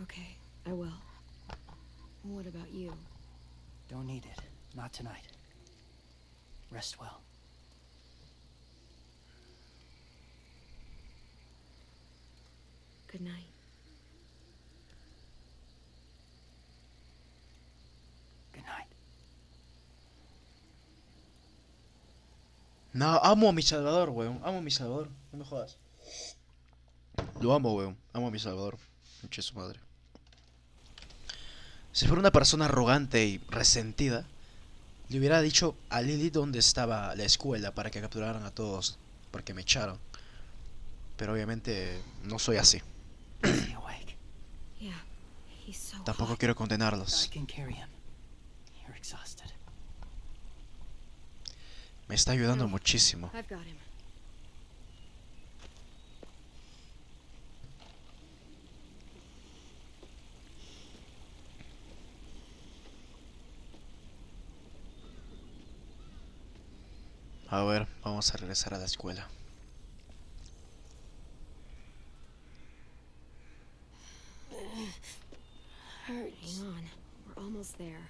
Okay, I will. What about you? Don't need it. Not tonight. Rest well. Good night. Good night. No, amo a mi Salvador, weón. Amo a mi Salvador. No me jodas. Lo amo, weón. Amo a mi Salvador. Pinche su madre. Si fuera una persona arrogante y resentida, le hubiera dicho a Lily dónde estaba la escuela para que capturaran a todos, porque me echaron. Pero obviamente no soy así. Is he awake? Yeah, he's so Tampoco hot. quiero I condenarlos. can carry him. You're exhausted. Me está ayudando No, muchísimo. I've got him. A ver, vamos a regresar a la escuela. Hang on, we're almost there.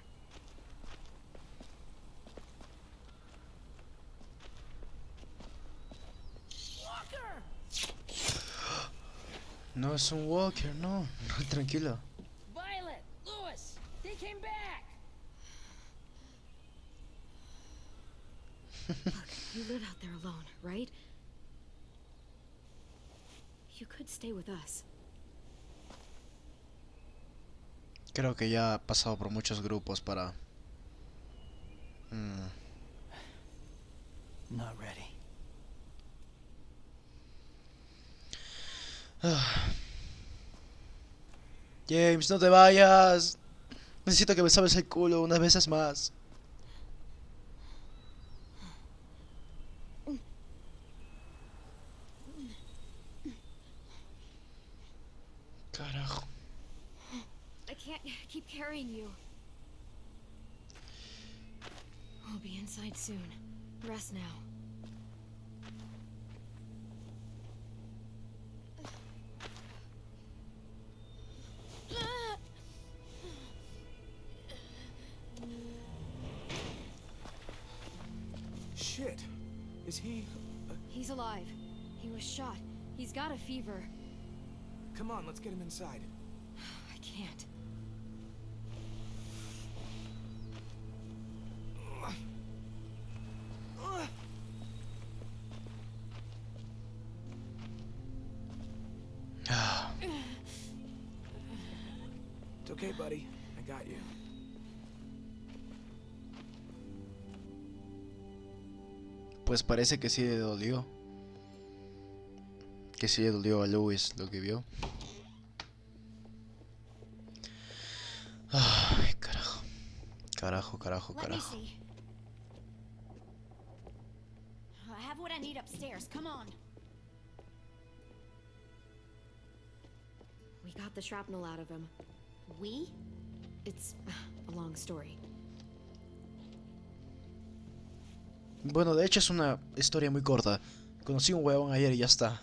No es un walker, no. Tranquilo. Violet, Lewis, they came back. Look, you live out there alone, right? You could stay with us. Creo que ya ha pasado por muchos grupos para... Not ready. James, no te vayas. Necesito que me sabes el culo unas veces más. Carajo. I can't keep carrying you. We'll be inside soon. Rest now. Shit. Is he... He's alive. He was shot. He's got a fever. Come on, let's get him inside. I can't. It's okay, buddy. I got you. Pues parece que sí le dolió. Que sí le dolió a Lewis lo que vio. Ay, carajo. Carajo, carajo, Let me carajo. see. I have what I need upstairs. Come on. We got the shrapnel out of him. We? It's a long story. Bueno, de hecho es una historia muy corta. Conocí un huevón ayer y ya está.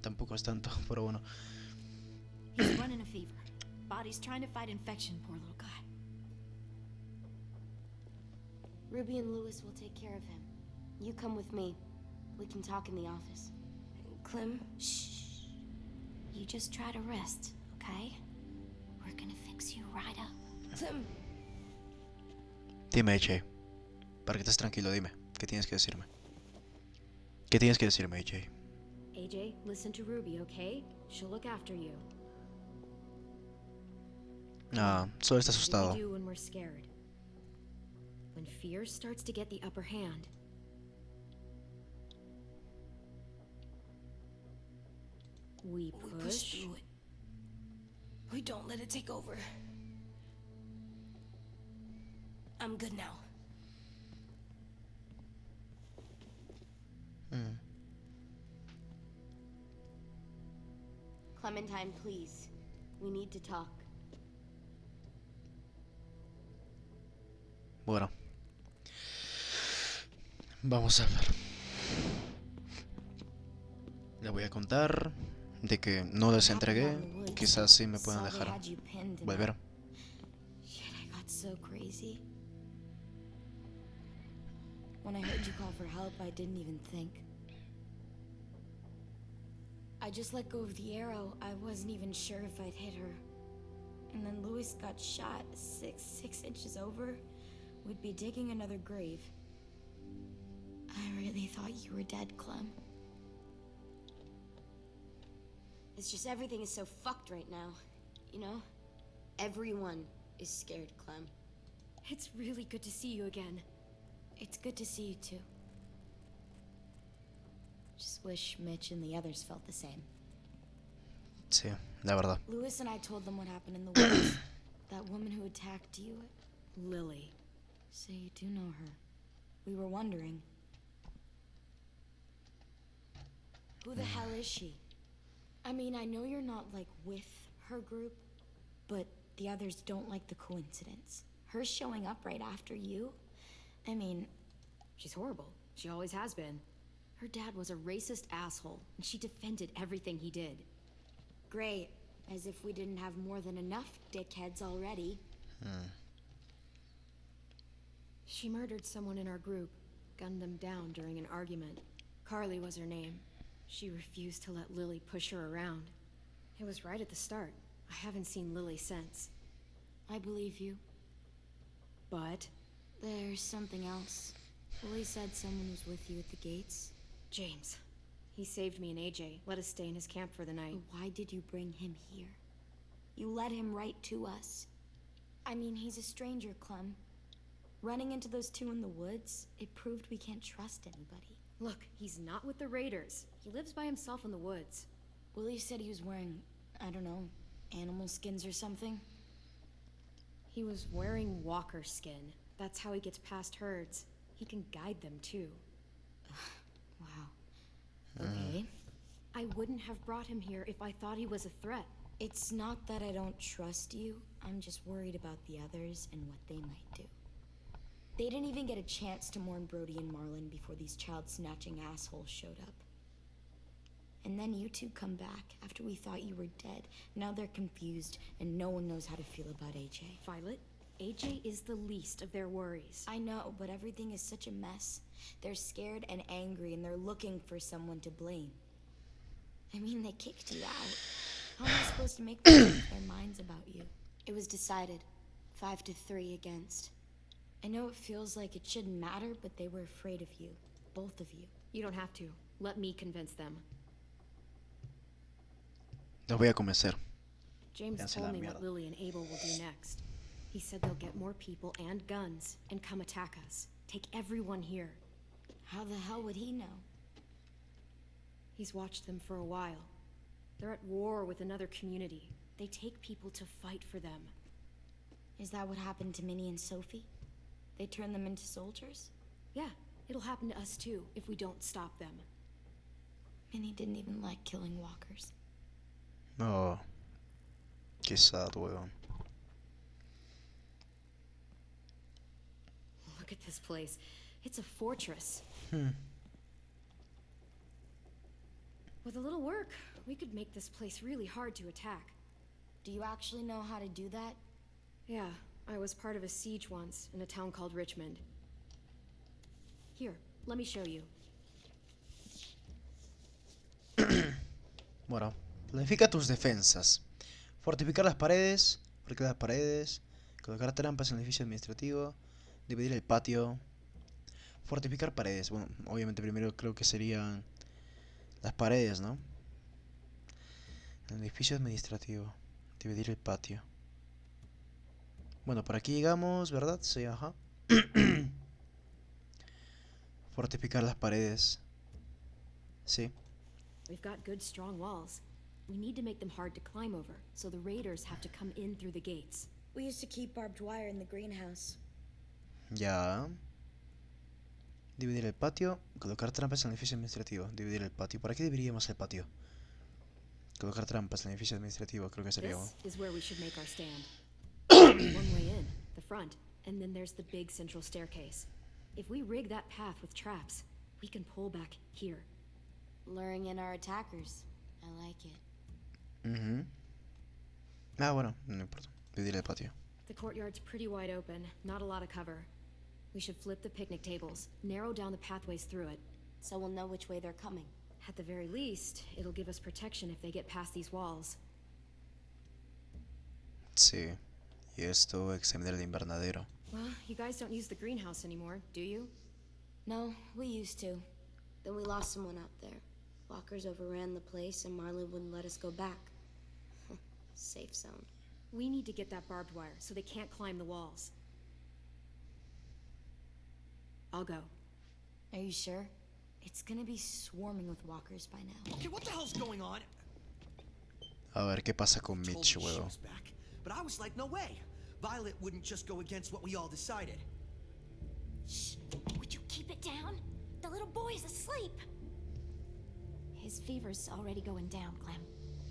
Tampoco es tanto, pero bueno. He's running a fever. Body's trying to fight infection, poor little guy. Ruby and Lewis will take care of him. You come with me. We can talk in the office. Clem, shh. You just try to rest, okay? We're gonna fix you right up. Clem, Dime, AJ. Para que estés tranquilo, dime. ¿Qué tienes que decirme? ¿Qué tienes que decirme, AJ? AJ, listen to Ruby, okay? She'll look after you. Ah, solo está What do asustado. we do when we're scared? When fear starts to get the upper hand. We we push. push through it. We don't let it take over. I'm good now. Clementine, please. We need to talk. Bueno. Vamos a hablar. Le voy a contar de que no les entregué quizás sí me puedan saw they dejar had you pinned and volver. Shit, I got so crazy. When I heard you call for help, I didn't even think. I just let go of the arrow. I wasn't even sure if I'd hit her. And then Lewis got shot 6 inches over. We'd be digging another grave. I really thought you were dead, Clem. It's just everything is so fucked right now, you know? Everyone is scared, Clem. It's really good to see you again. It's good to see you too. Just wish Mitch and the others felt the same. Sí, la verdad. Lewis and I told them what happened in the woods. That woman who attacked you, Lily. So you do know her. We were wondering. Who the hell is she? I mean, I know you're not, like, with her group, but the others don't like the coincidence. Her showing up right after you? I mean, She's horrible. She always has been. Her dad was a racist asshole, and she defended everything he did. great. As if we didn't have more than enough dickheads already. She murdered someone in our group, gunned them down during an argument. Carly was her name. She refused to let Lily push her around. It was right at the start. I haven't seen Lily since. I believe you. But There's something else. Lily said someone was with you at the gates. James, he saved me and AJ, let us stay in his camp for the night. But why did you bring him here? You led him right to us. I mean, he's a stranger, Clem. Running into those two in the woods, it proved we can't trust anybody. Look, he's not with the Raiders. He lives by himself in the woods. Willie said he was wearing, I don't know, animal skins or something. He was wearing walker skin. That's how he gets past herds. He can guide them, too. Wow. Okay. I wouldn't have brought him here if I thought he was a threat. It's not that I don't trust you. I'm just worried about the others and what they might do. They didn't even get a chance to mourn Brody and Marlon before these child-snatching assholes showed up. And then you two come back after we thought you were dead. Now they're confused, and no one knows how to feel about AJ. Violet, AJ is the least of their worries. I know, but everything is such a mess. They're scared and angry, and they're looking for someone to blame. I mean, they kicked you out. How am I supposed to make them change their minds about you? It was decided. 5-3 against. I know it feels like it shouldn't matter, but they were afraid of you. Both of you. You don't have to. Let me convince them. Los voy a convencer. James Váyanse a told la me mierda. what Lily and Abel will do next. He said they'll get more people and guns and come attack us. Take everyone here. How the hell would he know? He's watched them for a while. They're at war with another community. They take people to fight for them. Is that what happened to Minnie and Sophie? They turned them into soldiers? Yeah, it'll happen to us too if we don't stop them. Minnie didn't even like killing walkers. Oh, qué sad, weón. Look at this place. It's a fortress. With a little work, we could make this place really hard to attack. Do you actually know how to do that? Yeah, I was part of a siege once in a town called Richmond. Here, let me show you. Bueno, planifica tus defensas. Fortificar las paredes, colocar trampas en el edificio administrativo, dividir el patio. Fortificar paredes. Bueno, obviamente primero creo que serían las paredes, ¿no? El edificio administrativo, dividir el patio. Bueno, por aquí llegamos, ¿verdad? Sí, ajá. Fortificar las paredes. Sí. We've got good, strong walls. We need to make them hard to climb over, so the raiders have to come in through the gates. We used to keep barbed wire in the greenhouse. Ya. Dividir el patio. Colocar trampas en el edificio administrativo. Dividir el patio. ¿Para qué dividiríamos el patio? Colocar trampas en el edificio administrativo. Creo que sería bueno. This is where we should make our stand. One way in, the front, and then there's the big central staircase. If we rig that path with traps, we can pull back here. Luring in our attackers. I like it. Ah, bueno, no importa. Pediré el patio. The courtyard's pretty wide open, not a lot of cover. We should flip the picnic tables, narrow down the pathways through it. So we'll know which way they're coming. At the very least, it'll give us protection if they get past these walls. Sí. Y esto, examinar el invernadero. Well, you guys don't use the greenhouse anymore, do you? No, we used to. Then we lost someone out there. Walkers overran the place and Marlon wouldn't let us go back. Safe zone. We need to get that barbed wire so they can't climb the walls. I'll go. Are you sure? It's gonna be swarming with walkers by now. Okay, what the hell's going on? A ver, ¿qué pasa con Told Mitch, me she huevo? was back, but I was like, no way. Violet wouldn't just go against what we all decided. Shh! Would you keep it down? The little boy's asleep. His fever's already going down, Clem.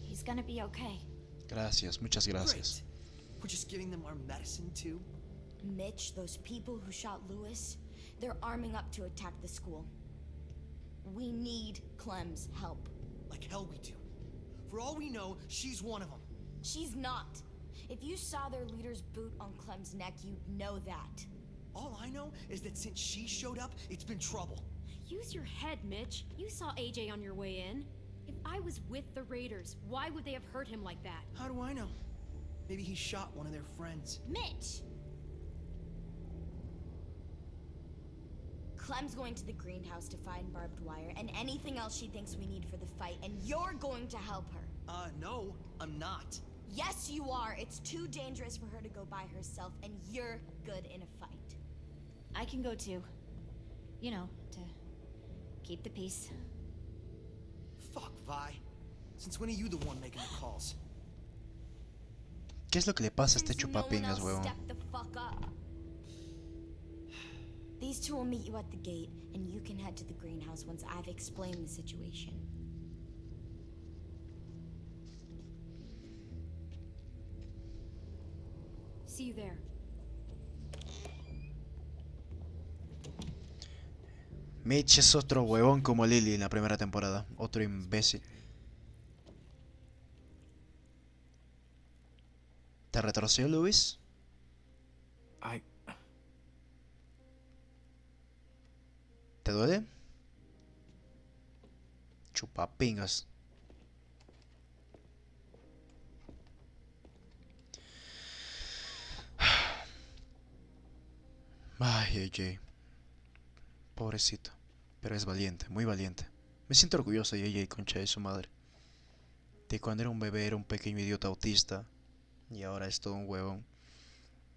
He's gonna be okay. Gracias, muchas gracias. Great. We're just giving them our medicine too. Mitch, those people who shot Lewis, they're arming up to attack the school. We need Clem's help. Like hell we do. For all we know, she's one of them. She's not. If you saw their leader's boot on Clem's neck, you'd know that. All I know is that since she showed up, it's been trouble. Use your head, Mitch. You saw AJ on your way in. If I was with the Raiders, why would they have hurt him like that? How do I know? Maybe he shot one of their friends. Mitch! Clem's going to the greenhouse to find barbed wire and anything else she thinks we need for the fight, and you're going to help her. No, I'm not. Yes, you are. It's too dangerous for her to go by herself, and you're good in a fight. I can go too. You know, to keep the peace. Fuck, Vi. Since when are you the one making the calls? ¿Qué es lo que le pasa a este Since no one chupapingas, else huevón? stepped the fuck up. These two will meet you at the gate, and you can head to the greenhouse once I've explained the situation. See you there. Mitch es otro huevón como Lily en la primera temporada. Otro imbécil. ¿Te retorció, Luis? ¿Te duele? Chupapingas. Ay, AJ. Pobrecito. Pero es valiente, muy valiente. Me siento orgulloso de AJ, concha de su madre. De cuando era un bebé era un pequeño idiota autista. Y ahora es todo un huevón.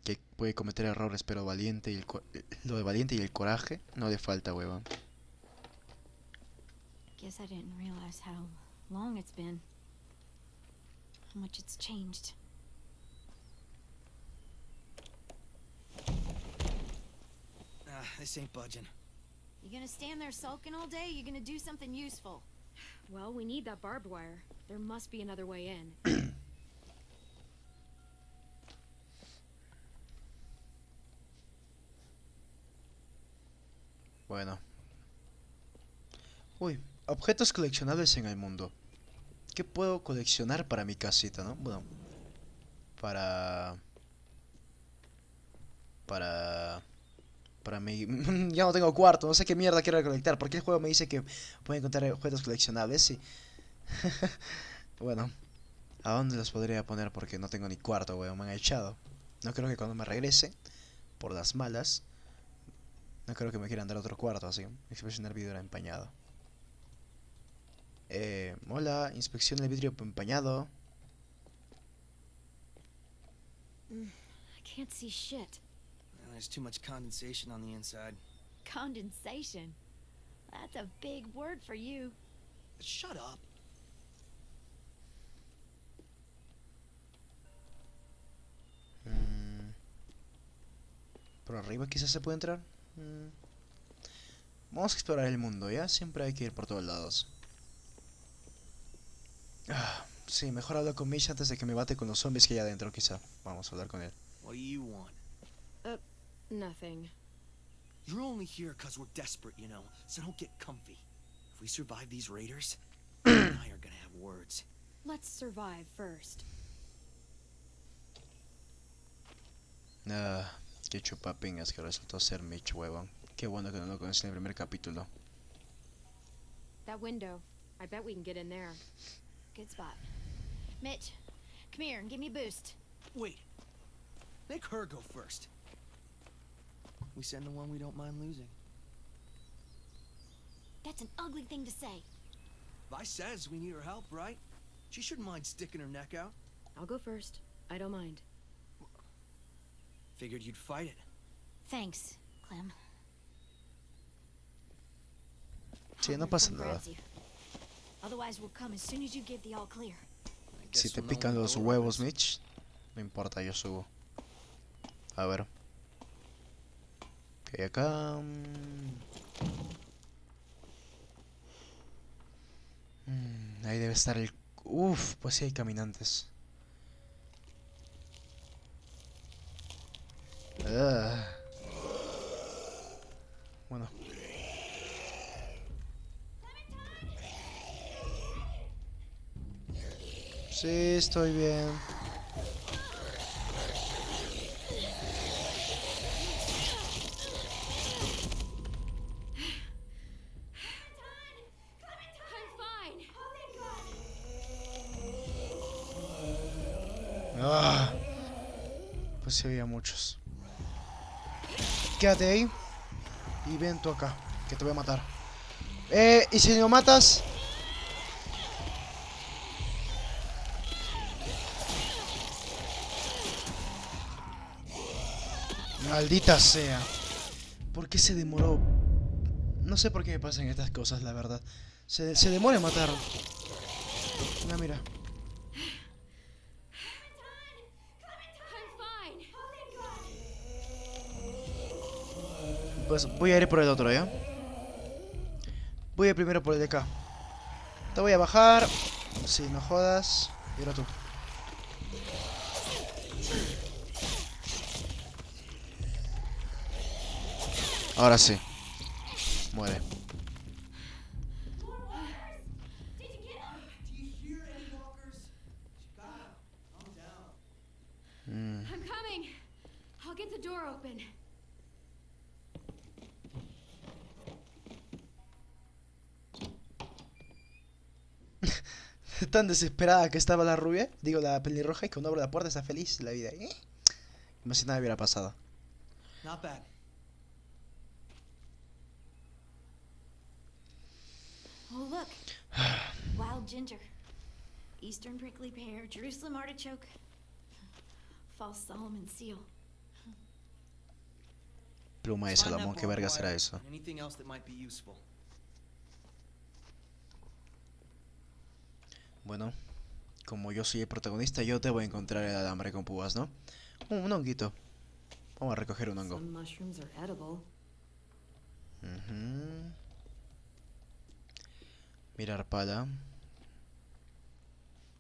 Que puede cometer errores, pero valiente y lo de valiente y el coraje no le falta, huevón. Guess I didn't realize how long it's been. How much it's changed. This ain't budging. You gonna stand there sulking all day? You gonna do something useful? Well, we need that barbed wire. There must be another way in. Bueno. Uy, objetos coleccionables en el mundo. ¿Qué puedo coleccionar para mi casita, no? Bueno, para mi... ya no tengo cuarto, no sé qué mierda quiero recolectar. ¿Por qué el juego me dice que puedo encontrar objetos coleccionables? Sí. Bueno, ¿a dónde los podría poner? Porque no tengo ni cuarto, weón, me han echado. No creo que cuando me regrese, por las malas, no creo que me quieran dar otro cuarto, así. Inspeccionar vidrio empañado. Hola, inspección del vidrio empañado. I can't see shit. There's too much condensation on the inside. Condensation? That's a big word for you. Shut up. Por arriba quizás se puede entrar. Vamos a explorar el mundo, ¿ya? Siempre hay que ir por todos lados. Sí, mejor hablar con Mitch antes de que me bate con los zombies que hay adentro, quizá. Vamos a hablar con él. What do you want? Nothing. You're only here because we're desperate, you know, so don't get comfy. If we survive these raiders, you and I are gonna have words. Let's survive first. Ah, qué chupapingas que resultó ser Mitch, huevón. Qué bueno que no lo conocí en el primer capítulo. That window. I bet we can get in there. Good spot. Mitch, come here and give me a boost. Wait. Make her go first. We send the one we don't mind losing. That's an ugly thing to say. Vi says we need her help, right? She shouldn't mind sticking her neck out. I'll go first. I don't mind. Figured you'd fight it. Thanks, Clem. Sí, no pasa nada. Grabs you. Otherwise, we'll come as soon as you give the all clear. I guess Si te we'll know pican when the los door huevos, opens. Mitch, no importa, yo subo. A ver. Ok, acá. Ahí debe estar el... Uf, pues sí hay caminantes. Ah. Bueno. Sí, estoy bien. Ah, pues sí había muchos. Quédate ahí. Y ven tú acá, que te voy a matar. ¿Y si lo matas? Maldita sea. ¿Por qué se demoró? No sé por qué me pasan estas cosas, la verdad. Se demora en matar. Mira, mira. Pues voy a ir por el otro, ¿ya? Voy a ir primero por el de acá. Te voy a bajar. Sí, no jodas. Y ahora tú. Ahora sí. Muere. I'm coming. I'll get the door open. Tan desesperada que estaba la rubia, digo la pelirroja, y cuando abro la puerta está feliz la vida. Como si nada hubiera pasado. Not bad. Oh, look. Wild ginger. Eastern prickly pear, Jerusalem artichoke. False Solomon seal. Pluma de Find that Salomón, ¿qué barbed verga será wire eso? and anything else that might be useful. Bueno, como yo soy el protagonista, yo debo encontrar el alambre con púas, ¿no? Un honguito. Vamos a recoger un hongo. Some mushrooms are edible. Mirar pala.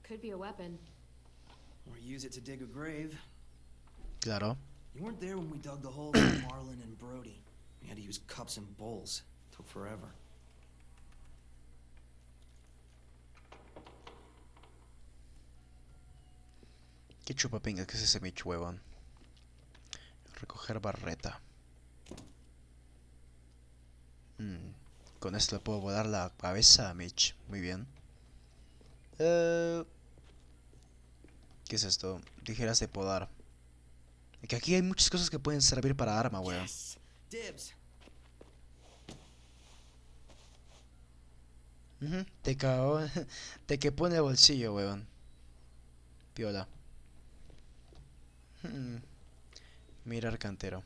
Could be a weapon. Or use it to dig a grave. Claro. You weren't there when we dug the holes for Marlin and Brody. We had to use cups and bowls. Took forever. Qué chupapinga que es ese Mitch, huevón. Recoger barreta. Con esto le puedo volar la cabeza a Mitch. Muy bien. ¿Qué es esto? Tijeras de podar. Que aquí hay muchas cosas que pueden servir para arma, weón. Yes! Dibs! Te cago. Te que pone el bolsillo, weón. Piola. Mirar cantero.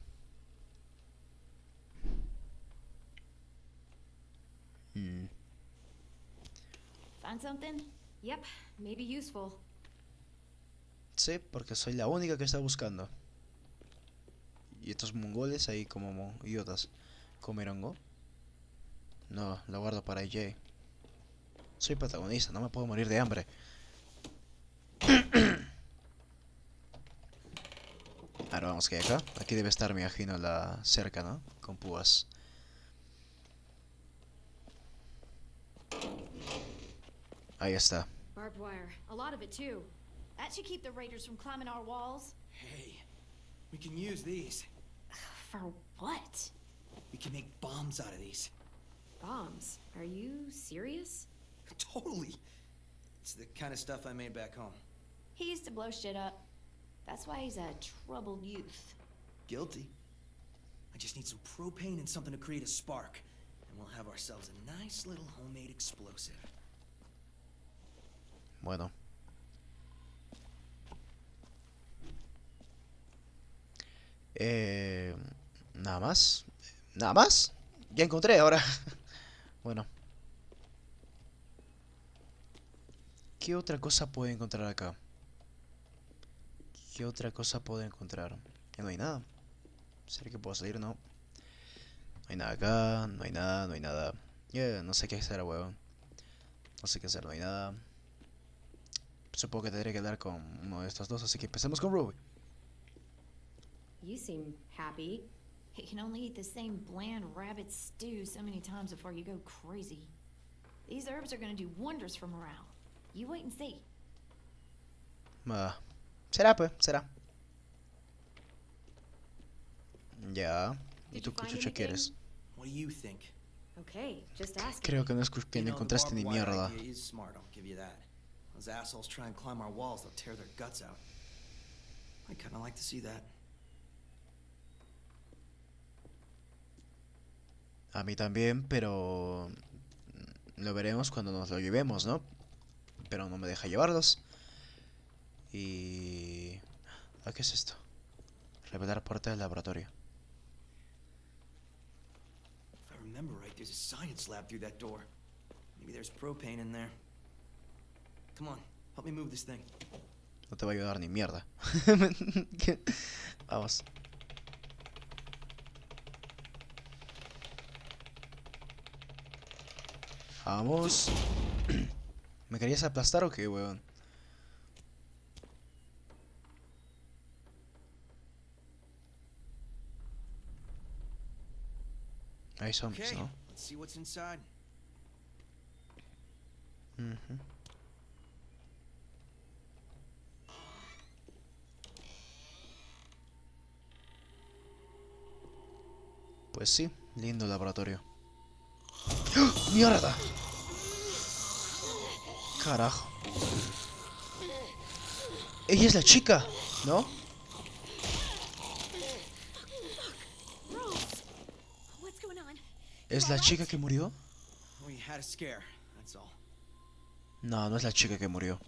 Find something? Yep, maybe useful. Sí, porque soy la única que está buscando. Y estos mongoles ahí como idiotas. ¿Comer hongo? No, lo guardo para AJ. Soy protagonista, no me puedo morir de hambre. Ahora vamos que hay acá. Aquí debe estar, me imagino, la cerca, ¿no? Con púas. Ahí está. Barbed wire. A lot of it too. That should keep the raiders from climbing our walls. Hey, We can use these. For what? We can make bombs out of these. Bombs? Are you serious? Totally. It's the kind of stuff I made back home. He used to blow shit up. That's why he's a troubled youth. Guilty. I just need some propane and something to create a spark. And we'll have ourselves a nice little homemade explosive. Bueno. Nada más. Nada más. Ya encontré ahora. Bueno. ¿Qué otra cosa puedo encontrar acá? ¿Qué otra cosa puedo encontrar? Ya no hay nada. ¿Será que puedo salir? No. No hay nada acá. No hay nada, no hay nada. No sé qué hacer, weón. No sé qué hacer, no hay nada. Supongo que tendré que hablar con uno de estos dos, así que empecemos con Ruby. You seem happy. He can only eat the same bland rabbit stew so many times before you go crazy. These herbs are gonna do wonders for morale. You wait and see. Será pues, será. Ya. ¿Y tú qué chucha quieres? What do you think? Okay, just ask. Creo que no, que no encontraste ni mierda. The barbed wire idea is smart, I'll give you that. Those assholes try and climb our walls, they'll tear their guts out. I kinda like to see that. A mí también, pero lo veremos cuando nos lo llevemos, ¿no? Pero no me deja llevarlos. Y... ¿a qué es esto? Revelar puerta del laboratorio. If I remember right, there's a science lab through that door. Maybe there's propane in there. Come on, help me move this thing. No te va a ayudar ni mierda. Vamos. Vamos. ¿Me querías aplastar o qué, weón? Hay zombies, Okay, ¿no? let's see what's inside. Pues sí, lindo laboratorio. ¡Oh! ¡Mierda! Carajo. Ella es la chica, ¿no? What's going on? ¿Es la chica que murió? We had a scare, that's all. No, no es la chica que murió.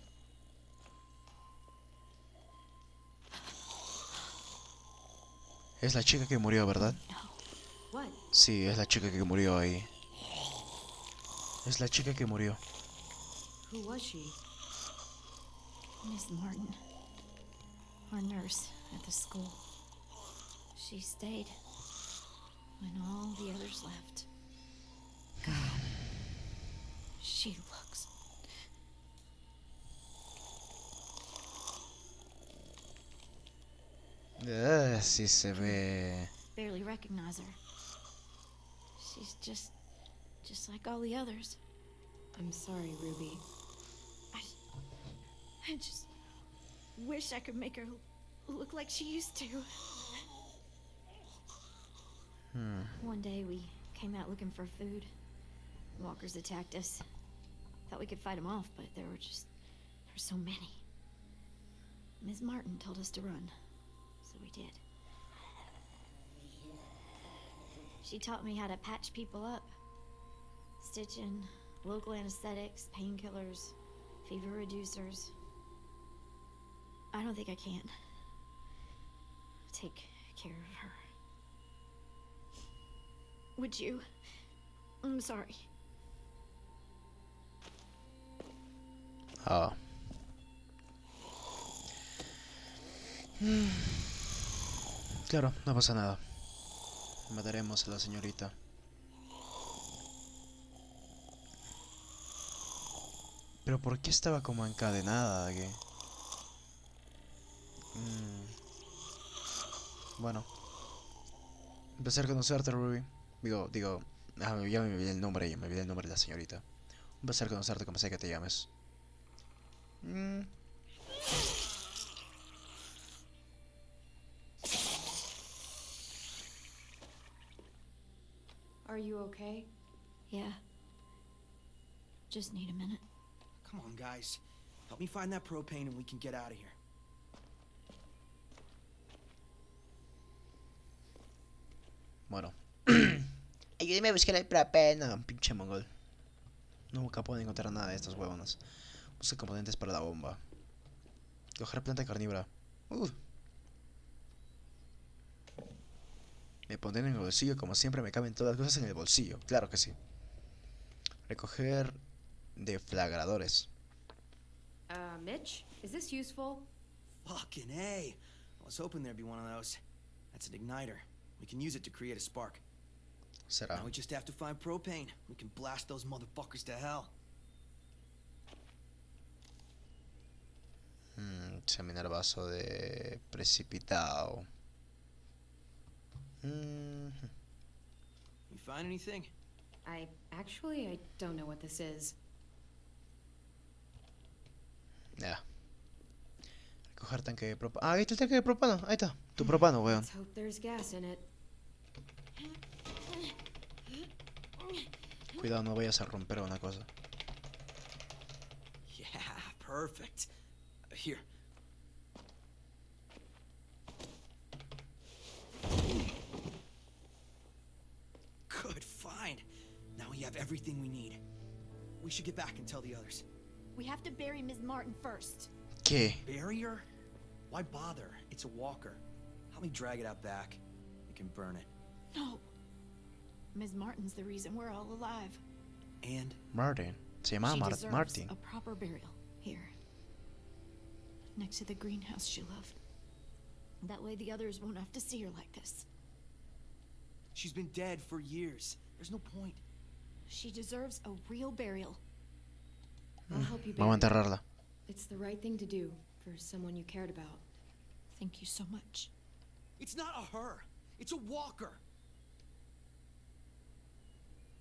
Es la chica que murió, ¿verdad? What? Sí, es la chica que murió ahí. Es la chica que murió. Who was she? Miss Martin. Our nurse at the school. She stayed when all the others left. God. She looks... Sí se ve. barely recognize her. She's just like all the others. I'm sorry, Ruby. I just wish I could make her look like she used to. One day we came out looking for food. Walkers attacked us. Thought we could fight them off, but there were so many. Ms. Martin told us to run, so we did. She taught me how to patch people up. Stitching, local anesthetics, painkillers, fever reducers. I don't think I can take care of her. Would you? I'm sorry. Ah. Claro, no pasa nada. Mataremos a la señorita. Pero ¿por qué estaba como encadenada? ¿Qué? Bueno. Un placer conocerte, Ruby. Ya me olvidé el nombre, de la señorita. Un placer conocerte, como sea que te llames. Are you okay? Yeah. Just need a minute. Come on, guys. Help me find that propane and we can get out of here. Bueno. Ayúdeme a buscar el propeno, pinche mongol. Nunca puedo encontrar nada de estos huevones. Busca componentes para la bomba. Coger planta carnívora. Me pondré en el bolsillo, como siempre me caben todas las cosas en el bolsillo. Claro que sí. Recoger deflagradores. Mitch, is this useful? Fucking A. I was hoping there'd be one of those. That's an igniter. We can use it to create a spark. Será. Now we just have to find propane. We can blast those motherfuckers to hell. Examinar vaso de precipitado. You find anything? I don't know what this is. Ya. Recoger tanque de propano. Ah, ahí está el tanque de propano. Ahí está. Tu propano, weón. Let's hope there's gas in it. Cuidado, no vayas a romper una cosa. Yeah, perfect. Here. Good find. Now we have everything we need. We should get back and tell the others. We have to bury Ms. Martin first. ¿Qué? Bury her? Why bother? It's a walker. Help me drag it out back. We can burn it. No. Ms. Martin's the reason we're all alive. And? Martin. Se llama She deserves Martin. a proper burial here. Next to the greenhouse she loved. That way the others won't have to see her like this. She's been dead for years. There's no point. She deserves a real burial. I'll help you Vamos a bury her. enterrarla. It's the right thing to do for someone you cared about. Thank you so much. It's not a her. It's a walker.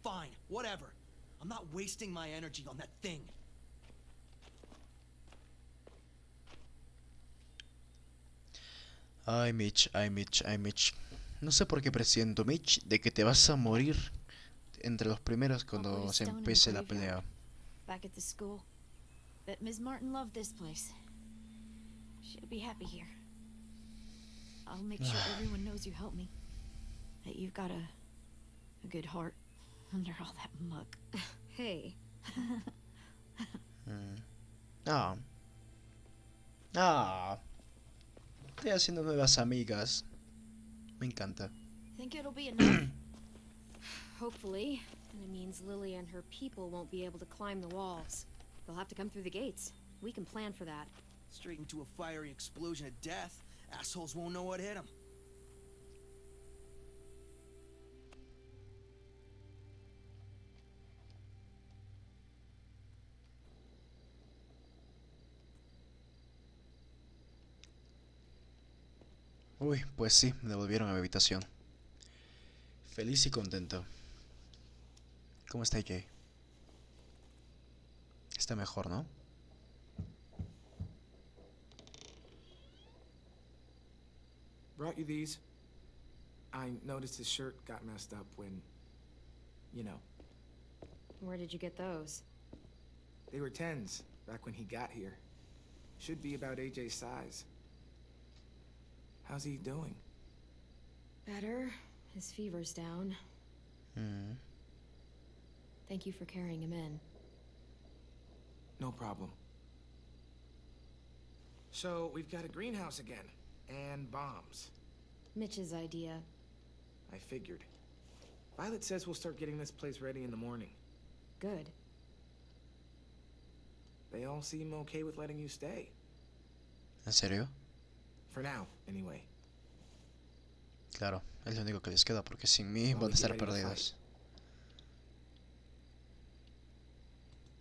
Fine, whatever. I'm not wasting my energy on that thing. Ay, Mitch, ay, Mitch, ay, Mitch. No sé por qué presiento, Mitch, de que te vas a morir entre los primeros cuando se empiece la pelea. Back at the school. But Ms. Martin loved this place. She'll be happy here. I'll make sure everyone knows you helped me. That you've got a good heart under all that muck. Hey. Ah. Ah. Estoy haciendo nuevas amigas. Me encanta. Think it'll be enough? Hopefully. And it means Lily and her people won't be able to climb the walls. They'll have to come through the gates. We can plan for that. Straight into a fiery explosion of death. Assholes won't know what hit them. Uy, pues sí, me devolvieron a mi habitación. Feliz y contento. ¿Cómo está Jay? Está mejor, ¿no? Brought you these. I noticed his shirt got messed up when, you know. Where did you get those? They were 10s back when he got here. Should be about AJ's size. How's he doing? Better. His fever's down. Thank you for carrying him in. No problem. So, we've got a greenhouse again. And bombs. Mitch's idea. I figured. Violet says we'll start getting this place ready in the morning. Good. They all seem okay with letting you stay. ¿En serio? For now, anyway. Claro, es lo único que les queda porque sin mí van a estar perdidos.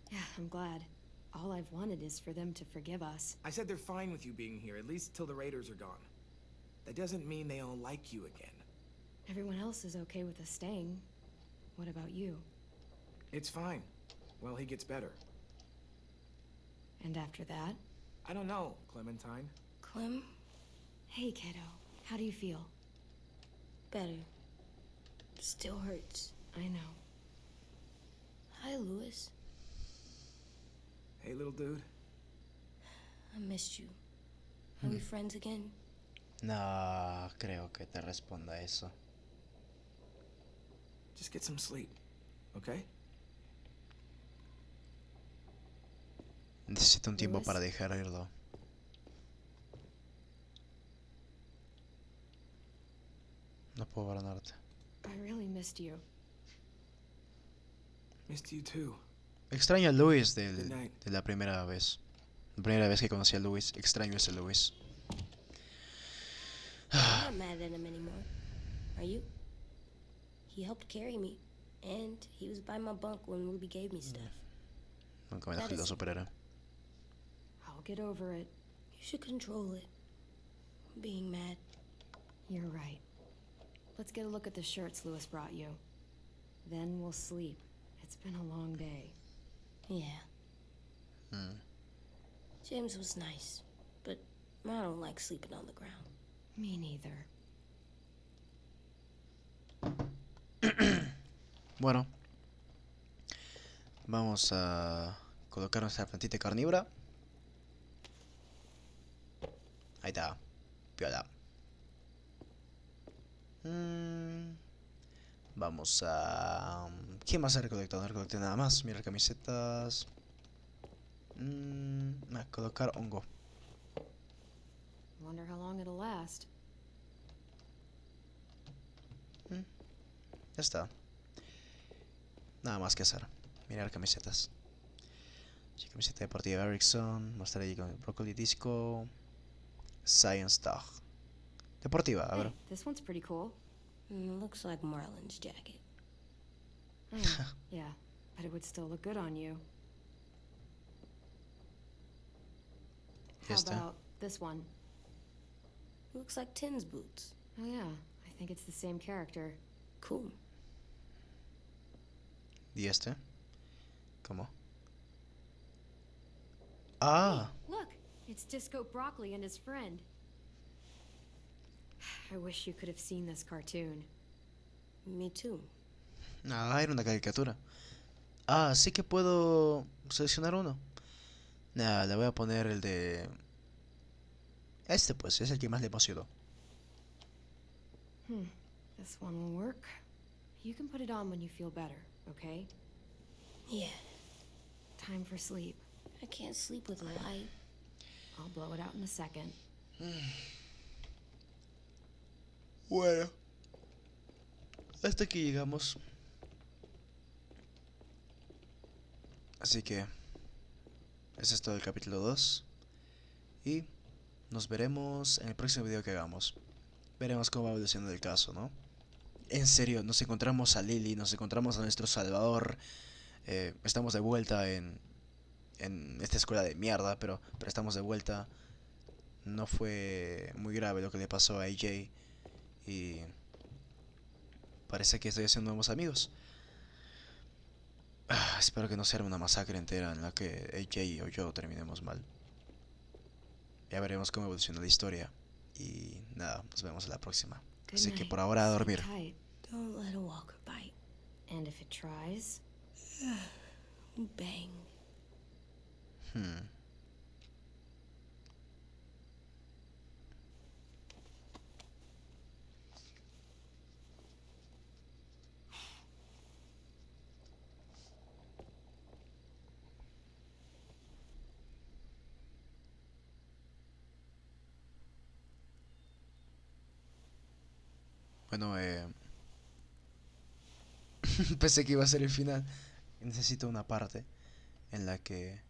Yeah, I'm glad. All I've wanted is for them to forgive us. I said they're fine with you being here, at least till the raiders are gone. That doesn't mean they all like you again. Everyone else is okay with us staying. What about you? It's fine. Well, he gets better. And after that? I don't know, Clementine. Clem? Hey, kiddo. How do you feel? Better. Still hurts. I know. Hi, Lewis. Hey, little dude. I missed you. Are we friends again? No, creo que te responda eso. Just get some sleep, okay? Necesito un tiempo Lewis? para dejar irlo. No puedo perdonarte. I really missed you. Missed you too. Extraño a Luis Good night. de la primera vez. La primera vez que conocí a Luis. Extraño a ese Luis. I'm not mad at him anymore. Are you? He helped carry me, and he was by my bunk when Ruby gave me stuff. Nunca me dejé de superar. I'll get over it. You should control it. Being mad. You're right. Let's get a look at the shirts Lewis brought you. Then we'll sleep. It's been a long day. Yeah. James was nice, but I don't like sleeping on the ground. Me neither. Bueno. Vamos a colocar nuestra plantita carnívora. Ahí está. Piola. Vamos a... ¿Qué más he recolectado? No recolecté nada más. Mira camisetas. A colocar hongo. Wonder how long it'll last. Ya está. Nada más que hacer. Mirar camisetas. Sí, camiseta deportiva Ericsson. Mostrar ahí con Broccoli Disco. Science Dog. Deportiva, a ver. Hey, this one's pretty cool. Looks like Marlin's jacket. Yeah, but it would still look good on you. How Este. about this one? Looks like Tim's boots. Oh yeah, I think it's the same character. Cool. ¿Y este? ¿Cómo? Ah, Look, it's Disco Broccoli and his friend. I wish you could have seen this cartoon. Me too. ah, era una caricatura. Ah, sí que puedo seleccionar uno. Nada, le voy a poner el de... Este pues, es el que más le emocionó. This one will work. You can put it on when you feel better, okay? Yeah. Time for sleep. I can't sleep with a light. I'll blow it out in a second. Bueno. Hasta aquí llegamos. Así que... ese es todo el capítulo 2. Y nos veremos en el próximo video que hagamos. Veremos cómo va evolucionando el caso, ¿no? En serio, nos encontramos a Lily, nos encontramos a nuestro salvador. Estamos de vuelta en esta escuela de mierda, pero estamos de vuelta. No fue muy grave lo que le pasó a AJ. Y parece que estoy haciendo nuevos amigos. Espero que no sea una masacre entera en la que AJ o yo terminemos mal. Ya veremos cómo evoluciona la historia. Y nada, nos vemos en la próxima. Good Así que night. por ahora a Sleep dormir. tight. Don't let a walker bite. And if it tries, Bang. Bueno, pensé que iba a ser el final. Necesito una parte en la que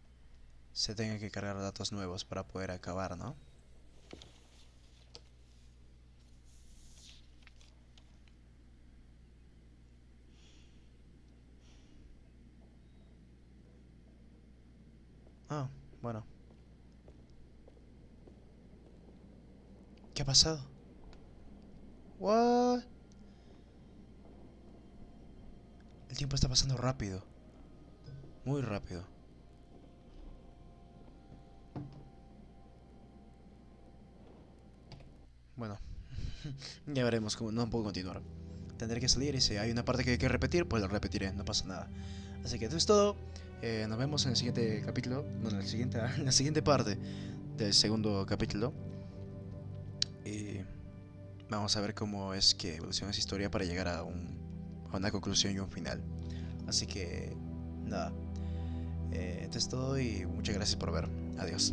se tenga que cargar datos nuevos para poder acabar, ¿no? Ah, bueno. ¿Qué ha pasado? What? El tiempo está pasando rápido. Muy rápido. Bueno, ya veremos cómo. No puedo continuar. tendré que salir y si hay una parte que hay que repetir, pues lo repetiré, no pasa nada. Así que eso es todo. Nos vemos en el siguiente capítulo, bueno, en la siguiente parte del segundo capítulo. Y vamos a ver cómo es que evoluciona esa historia para llegar a una conclusión y un final. Así que nada, esto es todo y muchas gracias por ver. Adiós.